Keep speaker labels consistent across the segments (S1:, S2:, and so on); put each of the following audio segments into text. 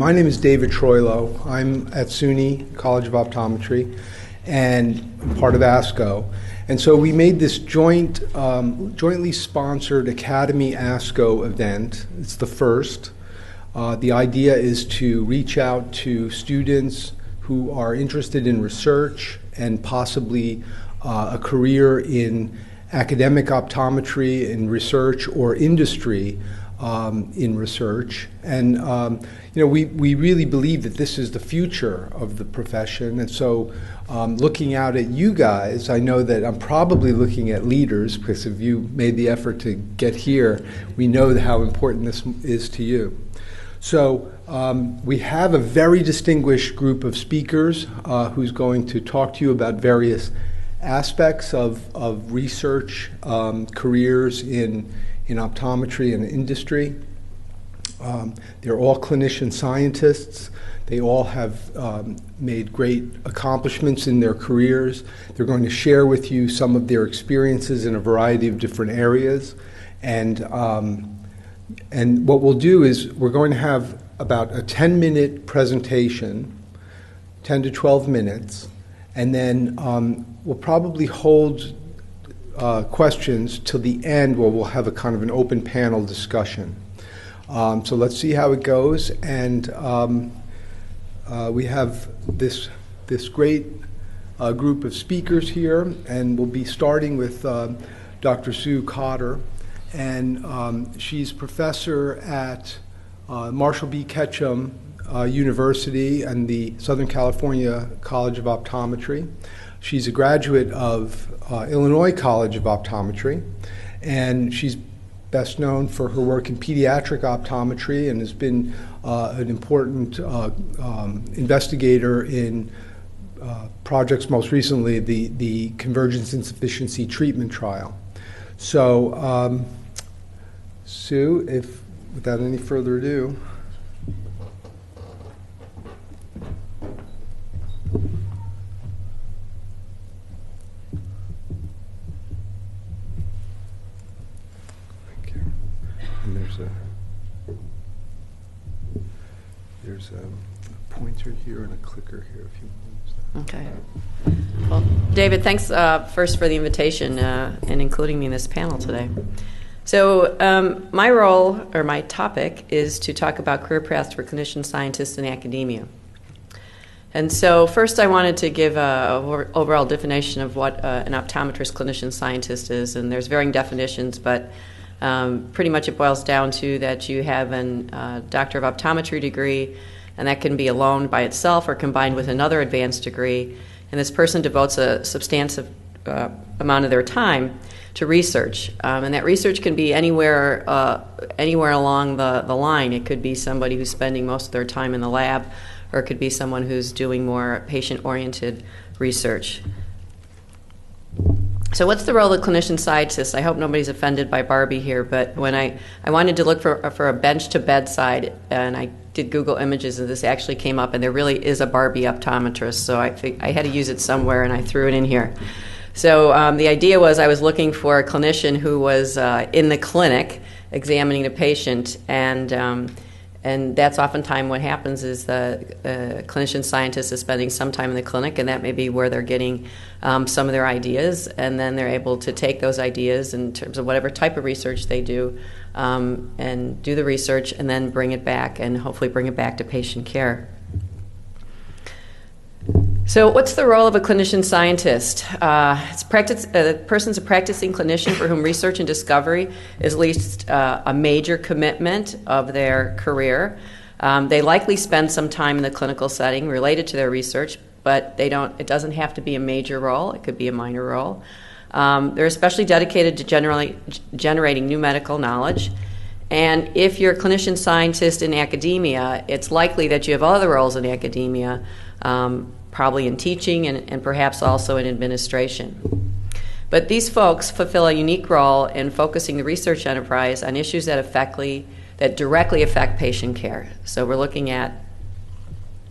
S1: My name is David Troilo. I'm at SUNY College of Optometry and I'm part of ASCO. And so we made this jointly sponsored Academy ASCO event. It's the first. The idea is to reach out to students who are interested in research and possibly a career in academic optometry, in research, or industry in research. And we really believe that this is the future of the profession. And so looking out at you guys, I know that I'm probably looking at leaders, because if you made the effort to get here, we know how important this is to you. So we have a very distinguished group of speakers who's going to talk to you about various aspects of research, careers in optometry and industry. They're all clinician scientists. They all have made great accomplishments in their careers. They're going to share with you some of their experiences in a variety of different areas. And what we'll do is we're going to have about a 10-minute presentation, 10 to 12 minutes, and then we'll probably hold questions till the end, where we'll have a kind of an open panel discussion. So let's see how it goes. And we have this great group of speakers here, and we'll be starting with Dr. Sue Cotter. And she's professor at Marshall B. Ketchum University and the Southern California College of Optometry. She's a graduate of Illinois College of Optometry, and she's best known for her work in pediatric optometry and has been an important investigator in projects, most recently the convergence insufficiency treatment trial. So, Sue, without any further ado. And there's a pointer here and a clicker here if you want to use that.
S2: Okay. Well, David, thanks first for the invitation and including me in this panel today. So my role, or my topic, is to talk about career paths for clinician scientists in academia. And so first I wanted to give an overall definition of what an optometrist clinician scientist is, and there's varying definitions, but pretty much it boils down to that you have a Doctor of Optometry degree, and that can be alone by itself or combined with another advanced degree, and this person devotes a substantive amount of their time to research, and that research can be anywhere along the line. It could be somebody who's spending most of their time in the lab, or it could be someone who's doing more patient-oriented research. So what's the role of the clinician scientist? I hope nobody's offended by Barbie here, but when I wanted to look for a bench to bedside, and I did Google images, and this actually came up, and there really is a Barbie optometrist, so I had to use it somewhere, and I threw it in here. So the idea was I was looking for a clinician who was in the clinic examining a patient, and that's oftentimes what happens is the clinician scientist is spending some time in the clinic, and that may be where they're getting some of their ideas, and then they're able to take those ideas in terms of whatever type of research they do and do the research and then bring it back and hopefully bring it back to patient care. So what's the role of a clinician scientist? The person's a practicing clinician for whom research and discovery is at least a major commitment of their career. They likely spend some time in the clinical setting related to their research, but it doesn't have to be a major role. It could be a minor role. They're especially dedicated to generating new medical knowledge. And if you're a clinician scientist in academia, it's likely that you have other roles in academia, probably in teaching and perhaps also in administration. But these folks fulfill a unique role in focusing the research enterprise on issues that directly affect patient care. So we're looking at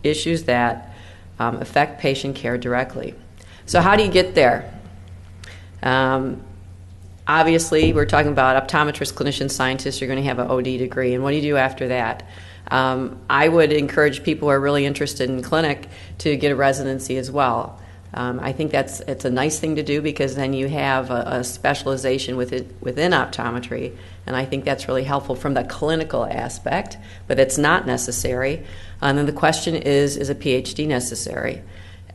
S2: issues that affect patient care directly. So how do you get there? Obviously, we're talking about optometrists, clinician scientists. You're going to have an OD degree. And what do you do after that? I would encourage people who are really interested in clinic to get a residency as well. I think it's a nice thing to do because then you have a specialization within optometry, and I think that's really helpful from the clinical aspect, but it's not necessary. And then the question is a PhD necessary?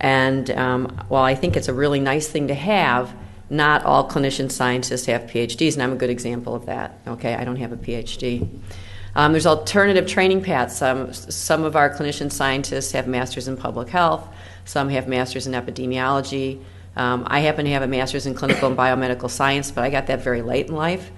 S2: And while I think it's a really nice thing to have, not all clinician scientists have PhDs, and I'm a good example of that. Okay, I don't have a PhD. There's alternative training paths. Some of our clinician scientists have masters in public health. Some have masters in epidemiology. I happen to have a master's in clinical and biomedical science, but I got that very late in life.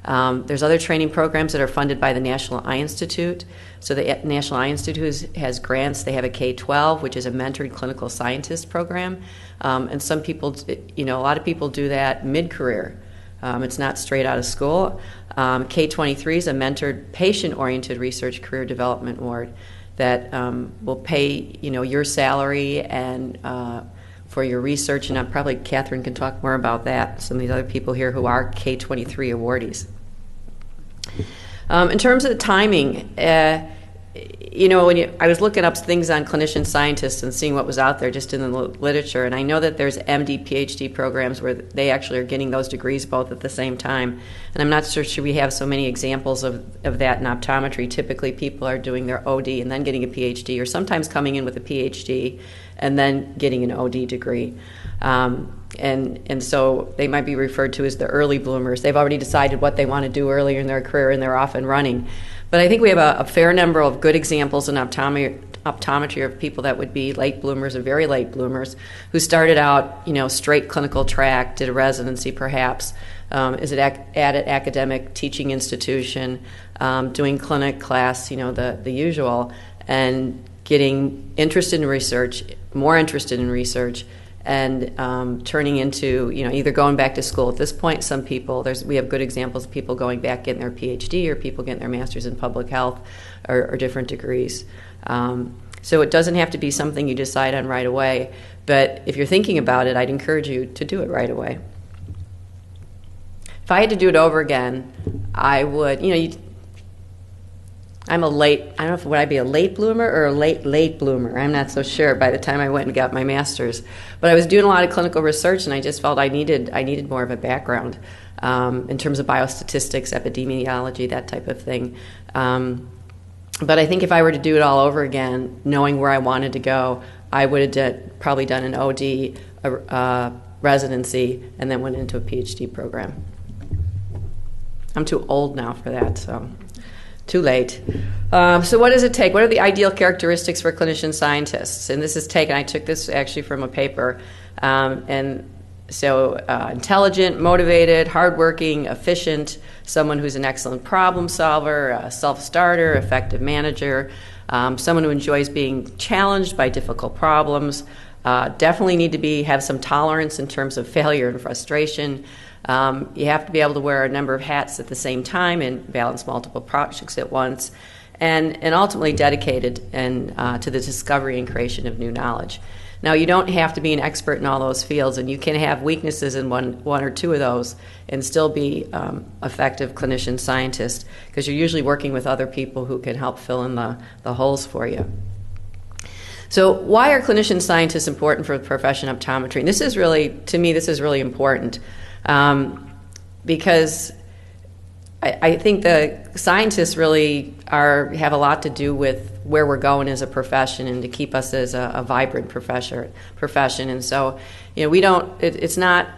S2: There's other training programs that are funded by the National Eye Institute. So the National Eye Institute has grants. They have a K-12, which is a mentored clinical scientist program. And some people, a lot of people do that mid-career. It's not straight out of school. K-23 is a mentored patient-oriented research career development award that will pay, your salary and for your research. And probably Catherine can talk more about that. Some of these other people here who are K-23 awardees. In terms of the timing, I was looking up things on clinician scientists and seeing what was out there just in the literature, and I know that there's MD, PhD programs where they actually are getting those degrees both at the same time. And I'm not sure we have so many examples of that in optometry. Typically, people are doing their OD and then getting a PhD, or sometimes coming in with a PhD and then getting an OD degree. And so they might be referred to as the early bloomers. They've already decided what they want to do earlier in their career, and they're off and running. But I think we have a fair number of good examples in optometry of people that would be late bloomers or very late bloomers who started out, straight clinical track, did a residency perhaps, is at an academic teaching institution, doing clinic class, the usual, and getting interested in research, more interested in research, and turning into, either going back to school. At this point, some people, we have good examples of people going back, getting their PhD, or people getting their master's in public health, or different degrees. So it doesn't have to be something you decide on right away, but if you're thinking about it, I'd encourage you to do it right away. If I had to do it over again, I would, I don't know would I be a late bloomer or a late bloomer? I'm not so sure by the time I went and got my master's. But I was doing a lot of clinical research, and I just felt I needed more of a background in terms of biostatistics, epidemiology, that type of thing. But I think if I were to do it all over again, knowing where I wanted to go, I would have probably done an OD, residency, and then went into a PhD program. I'm too old now for that, so too late. So what does it take? What are the ideal characteristics for clinician scientists? And this is taken, I took this actually from a paper. And so intelligent, motivated, hardworking, efficient, someone who's an excellent problem solver, a self-starter, effective manager, someone who enjoys being challenged by difficult problems, definitely need to have some tolerance in terms of failure and frustration. You have to be able to wear a number of hats at the same time and balance multiple projects at once, and ultimately dedicated to the discovery and creation of new knowledge. Now, you don't have to be an expert in all those fields, and you can have weaknesses in one or two of those and still be effective clinician scientist, because you're usually working with other people who can help fill in the holes for you. So why are clinician scientists important for the profession of optometry? And this is really important. Because I think the scientists really have a lot to do with where we're going as a profession and to keep us as a vibrant profession. And so, it's not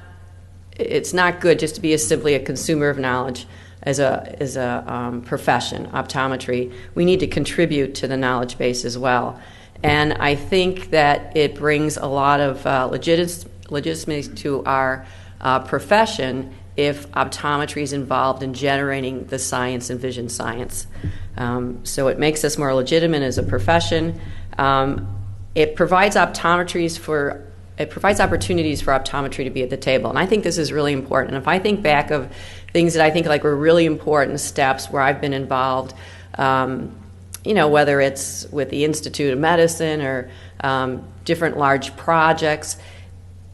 S2: good just to be simply a consumer of knowledge as a profession, optometry. We need to contribute to the knowledge base as well. And I think that it brings a lot of legitimacy to our profession if optometry is involved in generating the science and vision science. So it makes us more legitimate as a profession. It provides opportunities for optometry to be at the table. And I think this is really important. And if I think back of things that I think were really important steps where I've been involved, whether it's with the Institute of Medicine or different large projects,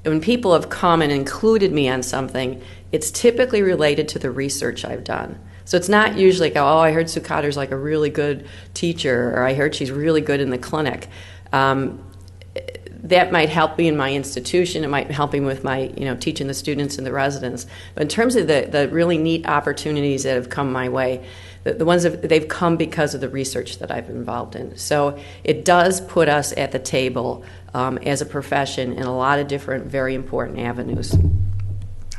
S2: when people have come and included me on something, it's typically related to the research I've done. So it's not usually like, oh, I heard Sue Cotter's like a really good teacher, or I heard she's really good in the clinic. That might help me in my institution. It might help me with my, teaching the students and the residents. But in terms of the really neat opportunities that have come my way, the ones that they've come because of the research that I've been involved in. So it does put us at the table as a profession in a lot of different, very important avenues.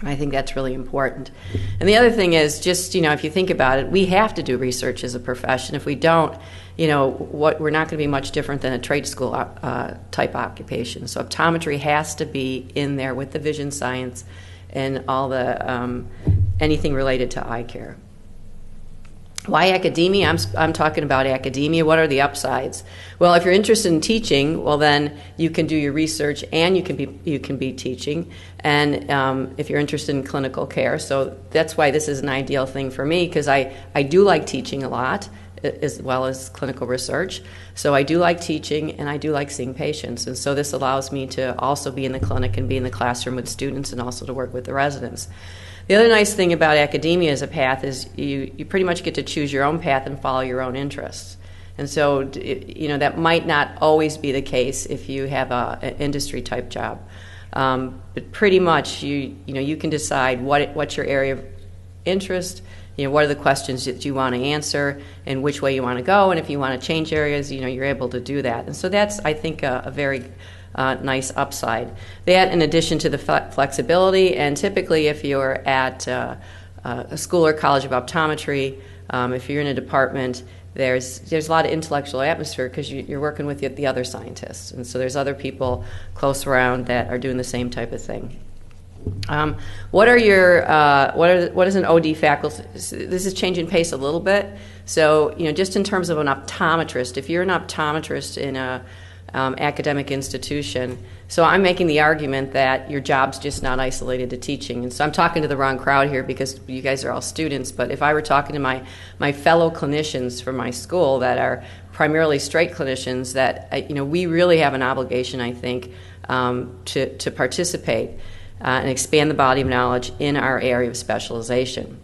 S2: I think that's really important. And the other thing is just, if you think about it, we have to do research as a profession. If we don't, we're not going to be much different than a trade school type occupation. So optometry has to be in there with the vision science and all the anything related to eye care. Why academia? I'm talking about academia. What are the upsides? Well, if you're interested in teaching, well, then you can do your research and you can be teaching. And if you're interested in clinical care, so that's why this is an ideal thing for me, because I do like teaching a lot as well as clinical research. So I do like teaching and I do like seeing patients. And so this allows me to also be in the clinic and be in the classroom with students and also to work with the residents. The other nice thing about academia as a path is you pretty much get to choose your own path and follow your own interests. And so, that might not always be the case if you have an industry type job. But pretty much you can decide what's your area of interest, what are the questions that you want to answer and which way you want to go. And if you want to change areas, you're able to do that. And so that's, I think, a very nice upside. That, in addition to the flexibility, and typically if you're at a school or college of optometry, if you're in a department, there's a lot of intellectual atmosphere because you're working with the other scientists, and so there's other people close around that are doing the same type of thing. What is an OD faculty? This is changing pace a little bit. So just in terms of an optometrist, if you're an optometrist in a academic institution. So I'm making the argument that your job's just not isolated to teaching. And so I'm talking to the wrong crowd here because you guys are all students, but if I were talking to my fellow clinicians from my school that are primarily straight clinicians, that we really have an obligation, I think, to participate and expand the body of knowledge in our area of specialization.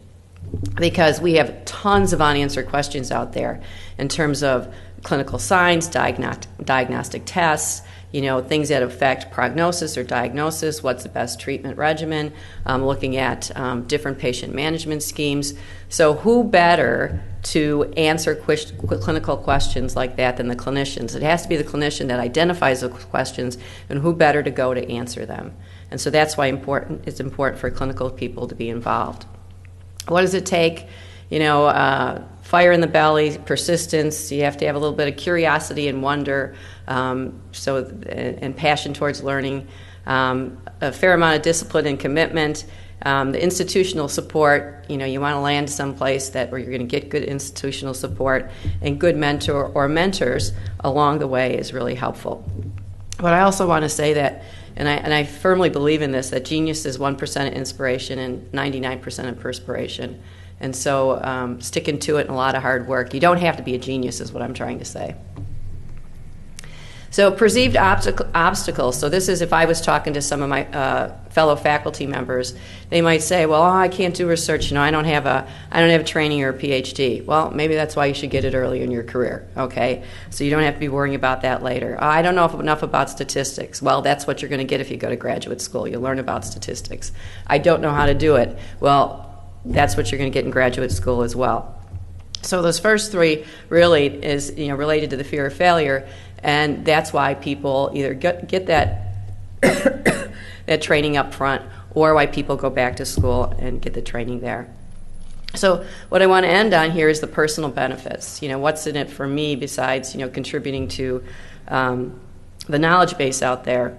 S2: Because we have tons of unanswered questions out there in terms of clinical signs, diagnostic tests, things that affect prognosis or diagnosis, what's the best treatment regimen, looking at different patient management schemes. So who better to answer clinical questions like that than the clinicians? It has to be the clinician that identifies the questions, and who better to go to answer them. And so that's why it's important for clinical people to be involved. What does it take? Fire in the belly, persistence. You have to have a little bit of curiosity and wonder, and passion towards learning. A fair amount of discipline and commitment. The institutional support. You want to land someplace where you're going to get good institutional support, and good mentor or mentors along the way is really helpful. But I also want to say that, and I firmly believe in this, that genius is 1% of inspiration and 99% of perspiration. And so sticking to it and a lot of hard work. You don't have to be a genius is what I'm trying to say. So perceived obstacles. So this is if I was talking to some of my fellow faculty members, they might say, well, I can't do research. I don't have a training or a PhD. Well, maybe that's why you should get it early in your career, okay? So you don't have to be worrying about that later. I don't know enough about statistics. Well, that's what you're going to get if you go to graduate school. You'll learn about statistics. I don't know how to do it. Well, that's what you're going to get in graduate school as well. So those first three really is related to the fear of failure, and that's why people either get that that training up front, or why people go back to school and get the training there. So what I want to end on here is the personal benefits. What's in it for me besides contributing to the knowledge base out there.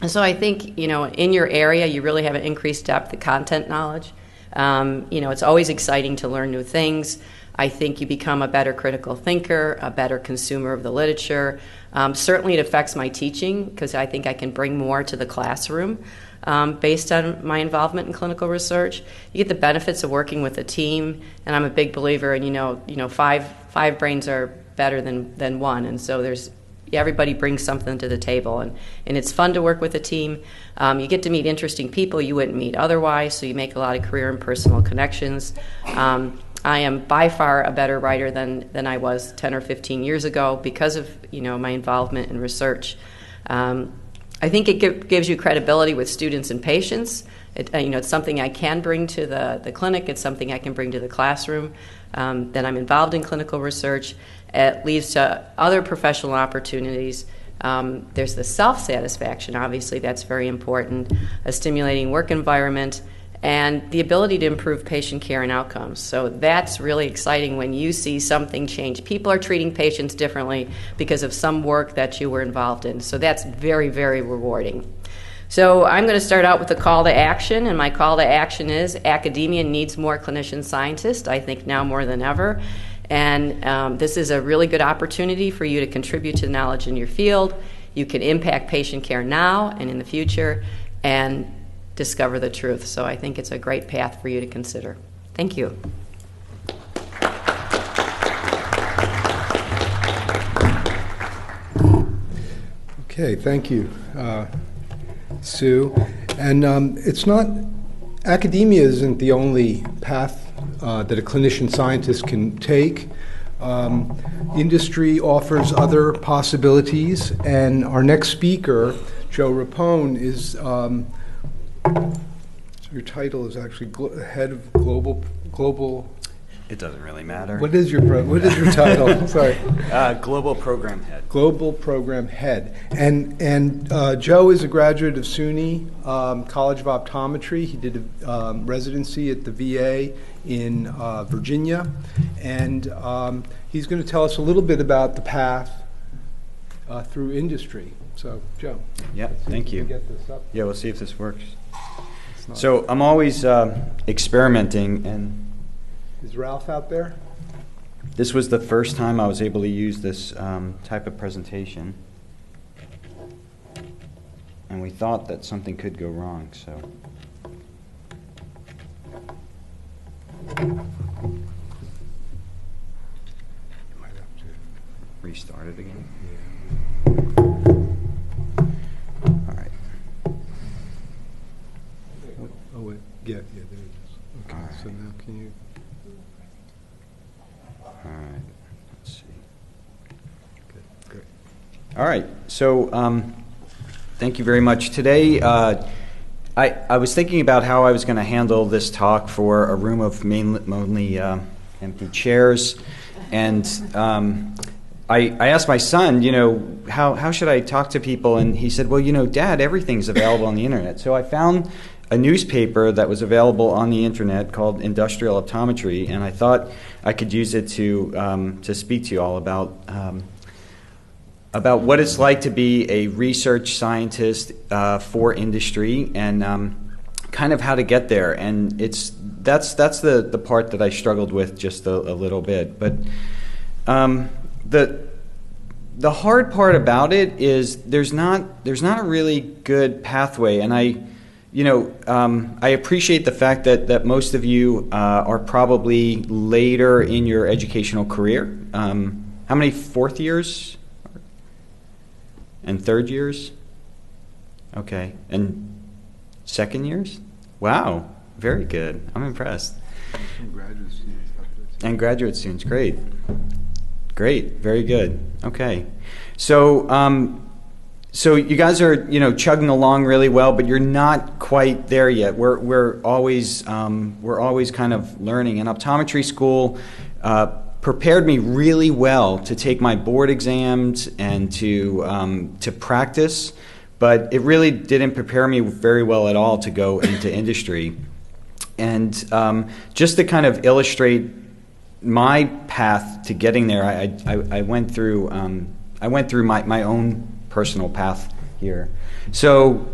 S2: And so I think in your area you really have an increased depth of content knowledge. It's always exciting to learn new things. I think you become a better critical thinker, a better consumer of the literature. Certainly it affects my teaching because I think I can bring more to the classroom based on my involvement in clinical research. You get the benefits of working with a team, and I'm a big believer in, five brains are better than one, and so everybody brings something to the table, and it's fun to work with a team. You get to meet interesting people you wouldn't meet otherwise, so you make a lot of career and personal connections. I am by far a better writer than I was 10 or 15 years ago because of my involvement in research. I think it gives you credibility with students and patients. It's something I can bring to the clinic. It's something I can bring to the classroom. That I'm involved in clinical research. It leads to other professional opportunities. There's the self-satisfaction, obviously, that's very important, a stimulating work environment, and the ability to improve patient care and outcomes. So that's really exciting when you see something change. People are treating patients differently because of some work that you were involved in. So that's very, very rewarding. So I'm going to start out with a call to action, and my call to action is academia needs more clinician scientists, I think now more than ever. And this is a really good opportunity for you to contribute to knowledge in your field. You can impact patient care now and in the future and discover the truth. So I think it's a great path for you to consider. Thank you.
S1: Okay, thank you, Sue. And academia isn't the only path that a clinician scientist can take. Industry offers other possibilities, and our next speaker, Joe Rapone, is your title is actually head of global.
S3: It doesn't really matter.
S1: What is your title? Sorry.
S3: Global program head.
S1: Global program head, and Joe is a graduate of SUNY College of Optometry. He did a residency at the VA in Virginia, and he's going to tell us a little bit about the path through industry. So, Joe.
S3: Yeah, thank you.
S1: Get this up.
S3: Yeah, we'll see if this works. So I'm always experimenting, and
S1: is Ralph out there?
S3: this was the first time I was able to use this type of presentation. And we thought that something could go wrong, so.
S1: You might have to
S3: Restart it again.
S1: Yeah.
S3: All right.
S1: Oh wait, yeah, there it is. Okay,
S3: All right.
S1: so now can you?
S3: All right. Let's see.
S1: Okay, great.
S3: All right. So thank you very much. Today, I was thinking about how I was going to handle this talk for a room of mainly empty chairs, and I asked my son, how should I talk to people? And he said, well, Dad, everything's available on the internet. So I found a newspaper that was available on the internet called Industrial Optometry, and I thought I could use it to speak to you all about what it's like to be a research scientist for industry, and kind of how to get there. And that's the part that I struggled with just a little bit. But the hard part about it is there's not a really good pathway, and I appreciate the fact that most of you are probably later in your educational career. How many fourth years and third years? Okay, and second years? Wow, very good. I'm impressed.
S1: Some graduate students out there too.
S3: And graduate students, great. Great, very good. Okay. So you guys are, chugging along really well, but you're not quite there yet. We're always kind of learning. And optometry school prepared me really well to take my board exams and to practice, but it really didn't prepare me very well at all to go into industry. And just to kind of illustrate my path to getting there, I went through my own personal path here. So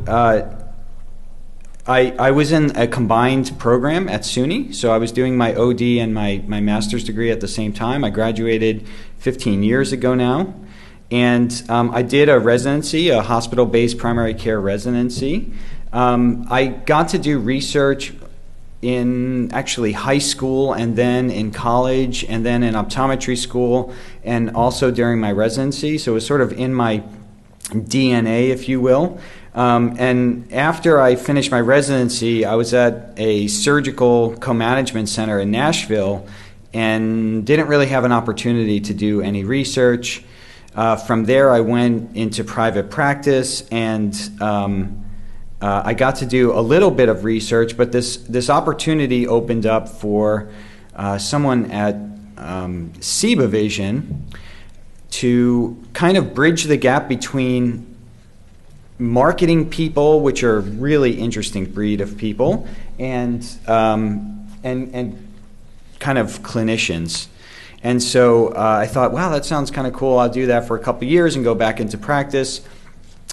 S3: I was in a combined program at SUNY, so I was doing my OD and my master's degree at the same time. I graduated 15 years ago now, and I did a residency, a hospital-based primary care residency. I got to do research in actually high school, and then in college, and then in optometry school, and also during my residency, so it was sort of in my DNA, if you will. And after I finished my residency, I was at a surgical co-management center in Nashville and didn't really have an opportunity to do any research. From there, I went into private practice, and I got to do a little bit of research, but this opportunity opened up for someone at CIBA Vision to kind of bridge the gap between marketing people, which are a really interesting breed of people, and kind of clinicians. And so I thought, wow, that sounds kind of cool. I'll do that for a couple of years and go back into practice.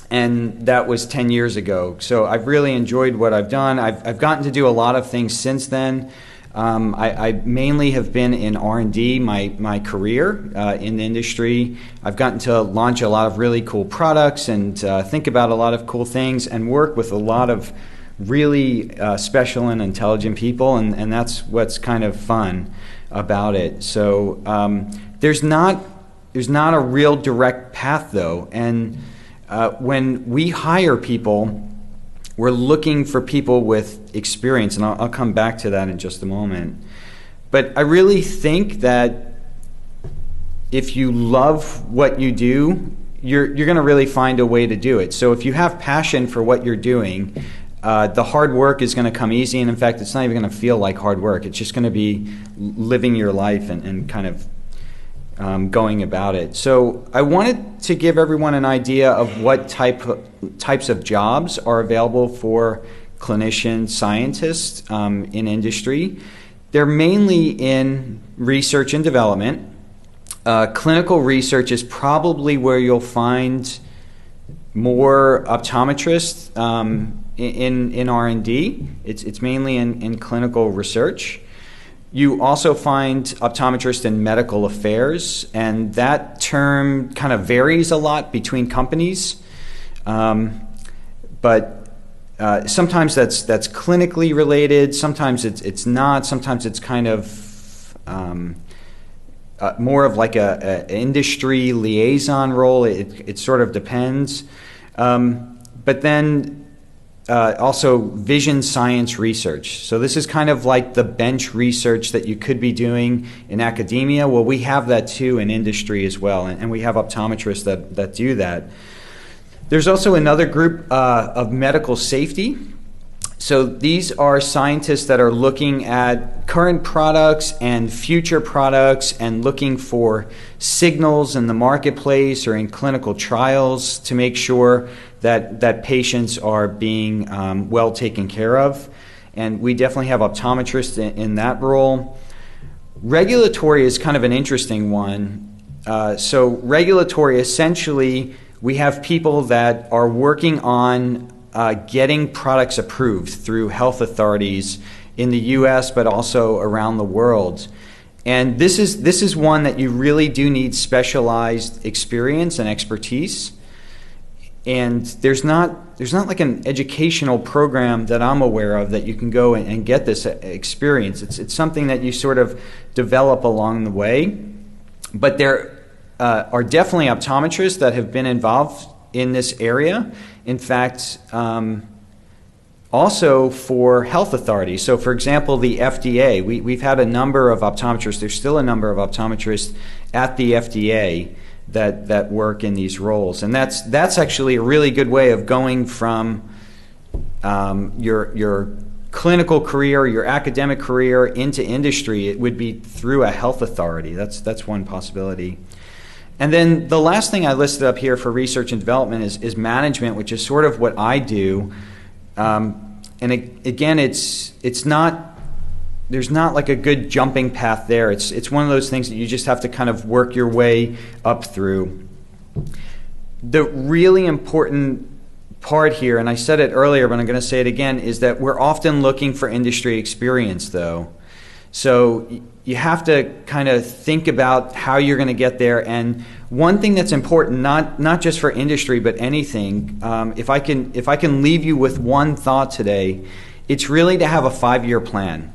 S3: And that was 10 years ago. So I've really enjoyed what I've done. I've gotten to do a lot of things since then. I mainly have been in R&D my career in the industry. I've gotten to launch a lot of really cool products and think about a lot of cool things and work with a lot of really special and intelligent people, and that's what's kind of fun about it. So there's not a real direct path, though, and when we hire people, we're looking for people with experience, and I'll come back to that in just a moment. But I really think that if you love what you do, you're going to really find a way to do it. So if you have passion for what you're doing, the hard work is going to come easy, and in fact, it's not even going to feel like hard work. It's just going to be living your life and kind of going about it. So I wanted to give everyone an idea of what types of jobs are available for clinician scientists in industry. They're mainly in research and development. Clinical research is probably where you'll find more optometrists in R&D. It's mainly in clinical research. You also find optometrists in medical affairs, and that term kind of varies a lot between companies. But sometimes that's clinically related, sometimes it's not, sometimes it's kind of more of like a industry liaison role. It sort of depends. But then also vision science research. So this is kind of like the bench research that you could be doing in academia. Well, we have that too in industry as well, and we have optometrists that do that. There's also another group of medical safety. So these are scientists that are looking at current products and future products and looking for signals in the marketplace or in clinical trials to make sure that patients are being well taken care of. And we definitely have optometrists in that role. Regulatory is kind of an interesting one. So regulatory, essentially, we have people that are working on getting products approved through health authorities in the U.S., but also around the world. And this is one that you really do need specialized experience and expertise. And there's not like an educational program that I'm aware of that you can go and get this experience. It's something that you sort of develop along the way. But there are definitely optometrists that have been involved in this area. In fact, also for health authorities. So, for example, the FDA. We've had a number of optometrists. There's still a number of optometrists at the FDA that work in these roles, and that's actually a really good way of going from your clinical career, your academic career into industry. It would be through a health authority. That's one possibility. And then the last thing I listed up here for research and development is management, which is sort of what I do. Again, it's not. There's not like a good jumping path there. It's one of those things that you just have to kind of work your way up through. The really important part here, and I said it earlier, but I'm going to say it again, is that we're often looking for industry experience, though. So you have to kind of think about how you're going to get there. And one thing that's important, not just for industry, but anything, if I can leave you with one thought today, it's really to have a 5-year plan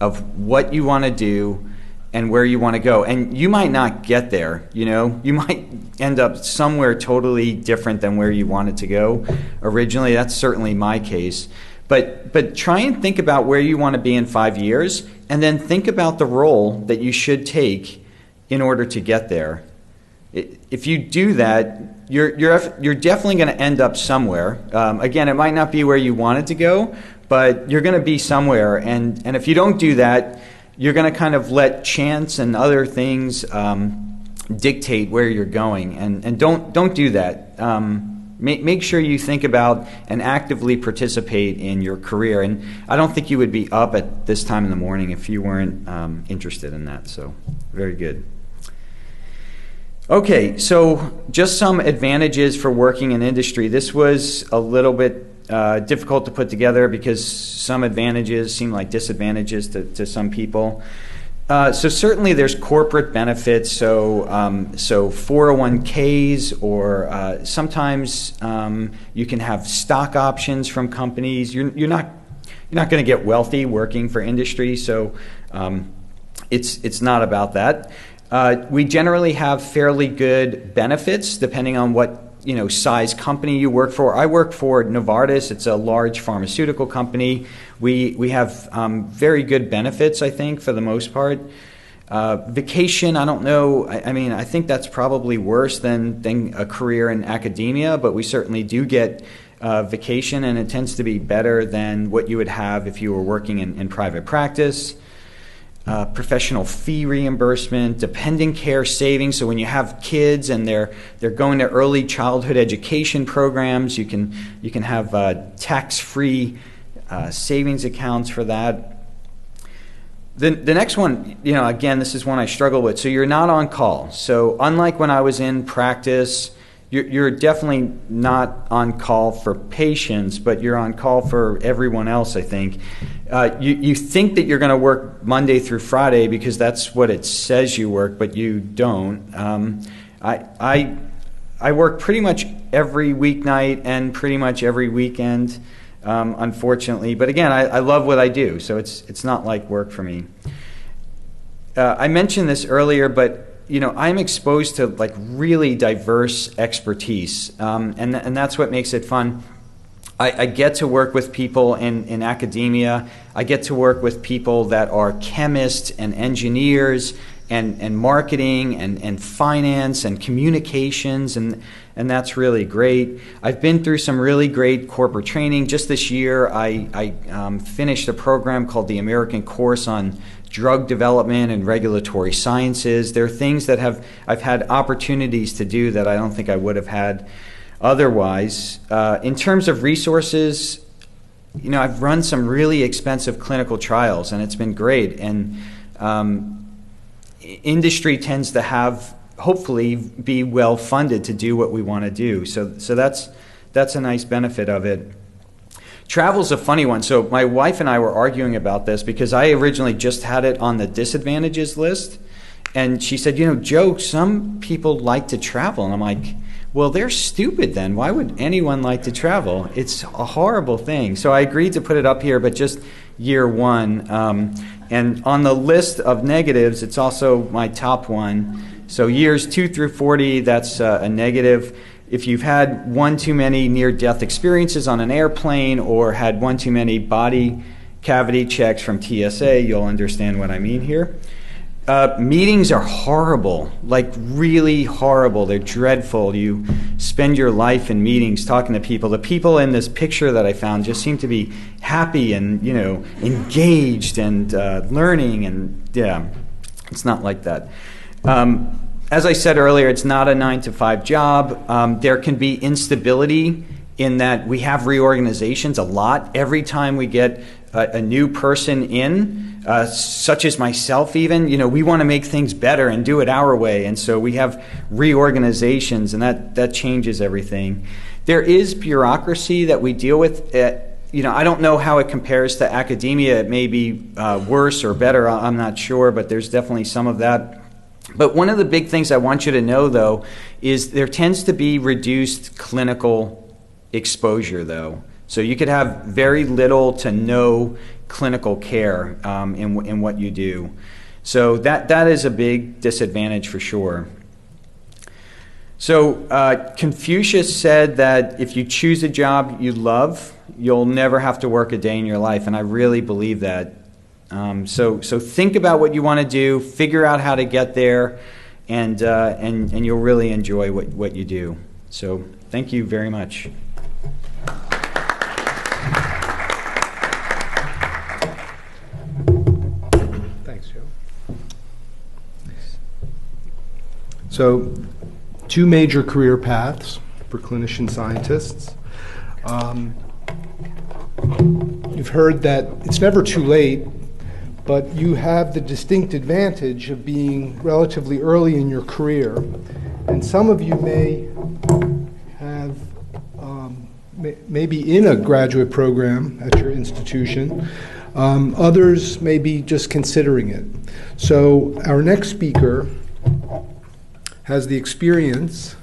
S3: of what you want to do and where you want to go. And you might not get there, you might end up somewhere totally different than where you wanted to go originally. That's certainly my case. But try and think about where you want to be in 5 years, and then think about the role that you should take in order to get there. If you do that, you're definitely going to end up somewhere. Again, it might not be where you wanted to go, but you're going to be somewhere. And if you don't do that, you're going to kind of let chance and other things dictate where you're going. And don't do that. Make sure you think about and actively participate in your career. And I don't think you would be up at this time in the morning if you weren't interested in that. So very good. Okay, so just some advantages for working in industry. This was a little bit difficult to put together because some advantages seem like disadvantages to some people. So certainly there's corporate benefits, so 401ks, or sometimes you can have stock options from companies. You're not going to get wealthy working for industry, so it's not about that. We generally have fairly good benefits depending on what size company you work for. I work for Novartis. It's a large pharmaceutical company. We have very good benefits, I think, for the most part. Vacation, I don't know. I mean, I think that's probably worse than a career in academia, but we certainly do get vacation, and it tends to be better than what you would have if you were working in private practice. Professional fee reimbursement, dependent care savings. So when you have kids and they're going to early childhood education programs, you can have tax-free savings accounts for that. The next one, again, this is one I struggle with. So you're not on call. So unlike when I was in practice, you're definitely not on call for patients, but you're on call for everyone else, I think. You think that you're going to work Monday through Friday because that's what it says you work, but you don't. I work pretty much every weeknight and pretty much every weekend, unfortunately. But again, I love what I do, so it's not like work for me. I mentioned this earlier, but I'm exposed to like really diverse expertise, and that's what makes it fun. I get to work with people in academia. I get to work with people that are chemists and engineers and marketing and finance and communications, and that's really great. I've been through some really great corporate training. Just this year, I finished a program called the American Course on Drug Development and Regulatory Sciences. There are things that I've had opportunities to do that I don't think I would have had otherwise. In terms of resources, I've run some really expensive clinical trials, and it's been great. And industry tends to hopefully be well funded to do what we want to do. So that's a nice benefit of it. Travel's a funny one. So my wife and I were arguing about this because I originally just had it on the disadvantages list. And she said, Joe, some people like to travel. And I'm like, well, they're stupid then. Why would anyone like to travel? It's a horrible thing. So I agreed to put it up here, but just year one. And on the list of negatives, it's also my top one. So years 2 through 40, that's a negative. If you've had one too many near-death experiences on an airplane or had one too many body cavity checks from TSA, you'll understand what I mean here. Meetings are horrible, like really horrible. They're dreadful. You spend your life in meetings talking to people. The people in this picture that I found just seem to be happy and, engaged and learning, and yeah, it's not like that. As I said earlier, it's not a 9-to-5 job. There can be instability in that we have reorganizations a lot. Every time we get a new person in, such as myself even, we want to make things better and do it our way. And so we have reorganizations, and that changes everything. There is bureaucracy that we deal with. I don't know how it compares to academia. It may be worse or better. I'm not sure, but there's definitely some of that. But one of the big things I want you to know, though, is there tends to be reduced clinical exposure, though. So you could have very little to no clinical care in what you do. So that is a big disadvantage for sure. So Confucius said that if you choose a job you love, you'll never have to work a day in your life, and I really believe that. So think about what you want to do, figure out how to get there, and you'll really enjoy what you do. So thank you very much.
S1: Thanks, Joe. So, two major career paths for clinician scientists. You've heard that it's never too late, but you have the distinct advantage of being relatively early in your career. And some of you may have, maybe in a graduate program at your institution. Others may be just considering it. So our next speaker has the experience.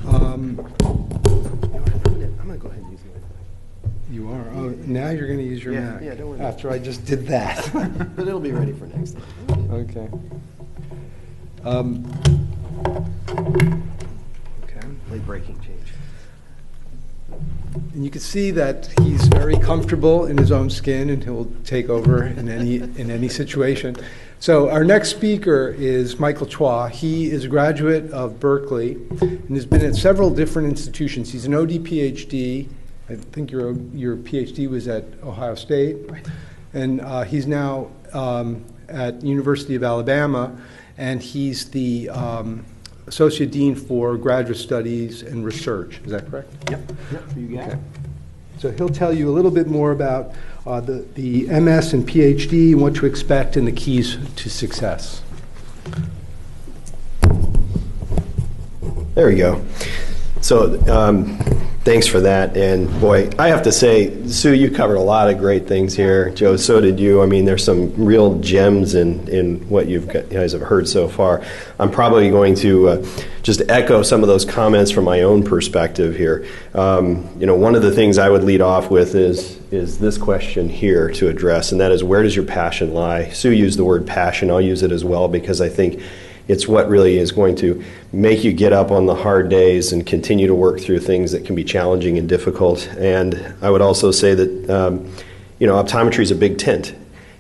S4: I'm going to go ahead and use the Mac.
S1: You are. Oh, now you're going to use your
S4: Yeah,
S1: Mac.
S4: yeah, don't worry.
S1: After I just did that.
S4: But it'll be ready for next time.
S1: Okay. Okay.
S4: Late breaking change.
S1: And you can see that he's very comfortable in his own skin, and he'll take over in any situation. So our next speaker is Michael Tois. He is a graduate of Berkeley and has been at several different institutions. He's an OD PhD. I think your PhD was at Ohio State.
S4: Right.
S1: And he's now at University of Alabama, and he's the Associate Dean for Graduate Studies and Research. Is that correct?
S4: Yep. You got it.
S1: So he'll tell you a little bit more about the MS and PhD and what to expect and the keys to success.
S4: There we go. So thanks for that. And boy, I have to say, Sue, you covered a lot of great things here. Joe, so did you. I mean, there's some real gems in what you guys have heard so far. I'm probably going to just echo some of those comments from my own perspective here. One of the things I would lead off with is this question here to address, and that is, where does your passion lie? Sue used the word passion. I'll use it as well, because I think it's what really is going to make you get up on the hard days and continue to work through things that can be challenging and difficult. And I would also say that, optometry is a big tent.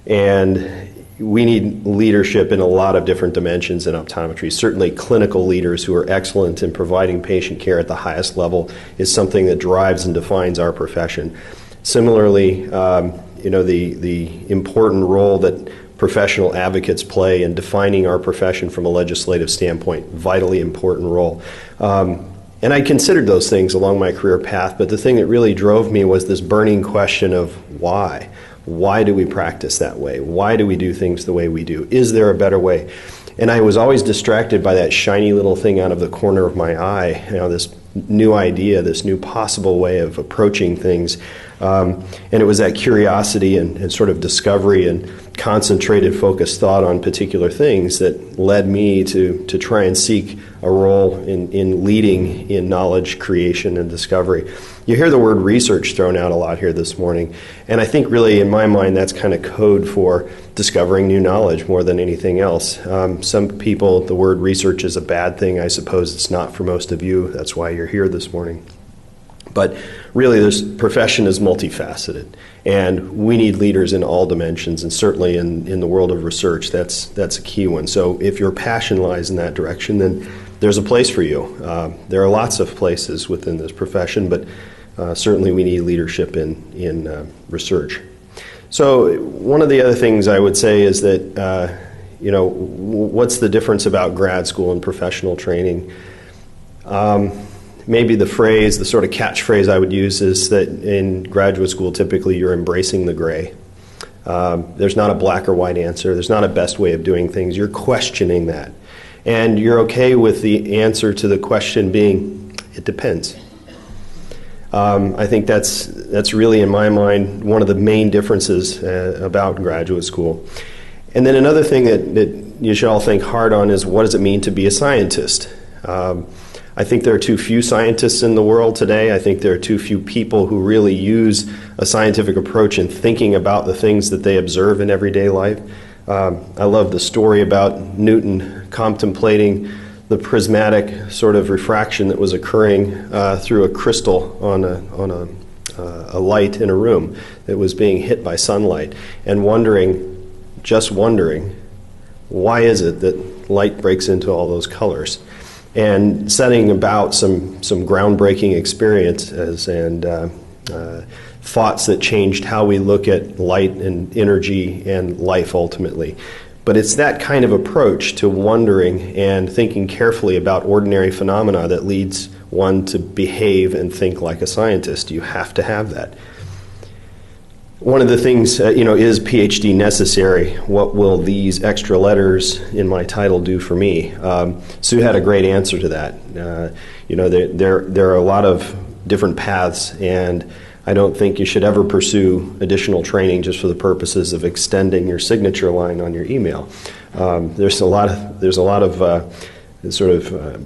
S4: And we need leadership in a lot of different dimensions in optometry. Certainly clinical leaders who are excellent in providing patient care at the highest level is something that drives and defines our profession. Similarly, the important role that professional advocates play in defining our profession from a legislative standpoint, vitally important role. And I considered those things along my career path, but the thing that really drove me was this burning question of why. Why do we practice that way? Why do we do things the way we do? Is there a better way? And I was always distracted by that shiny little thing out of the corner of my eye, this new idea, this new possible way of approaching things. And it was that curiosity and sort of discovery and concentrated, focused thought on particular things that led me to try and seek a role in leading in knowledge creation and discovery. You hear the word research thrown out a lot here this morning, and I think really in my mind that's kind of code for discovering new knowledge more than anything else. Some people, the word research is a bad thing. I suppose it's not for most of you. That's why you're here this morning. But really, this profession is multifaceted, and we need leaders in all dimensions, and certainly in the world of research, that's a key one. So if your passion lies in that direction, then there's a place for you. There are lots of places within this profession, but certainly we need leadership in research. So one of the other things I would say is that, what's the difference about grad school and professional training? Maybe the sort of catchphrase I would use is that in graduate school, typically you're embracing the gray. There's not a black or white answer. There's not a best way of doing things. You're questioning that. And you're okay with the answer to the question being, it depends. I think that's really, in my mind, one of the main differences about graduate school. And then another thing that you should all think hard on is, what does it mean to be a scientist? I think there are too few scientists in the world today. I think there are too few people who really use a scientific approach in thinking about the things that they observe in everyday life. I love the story about Newton contemplating the prismatic sort of refraction that was occurring through a crystal on a a light in a room that was being hit by sunlight, and just wondering, why is it that light breaks into all those colors? And setting about some groundbreaking experiences and thoughts that changed how we look at light and energy and life ultimately. But it's that kind of approach to wondering and thinking carefully about ordinary phenomena that leads one to behave and think like a scientist. You have to have that. One of the things, is PhD necessary? What will these extra letters in my title do for me? Sue had a great answer to that. There are a lot of different paths, and I don't think you should ever pursue additional training just for the purposes of extending your signature line on your email. There's a lot of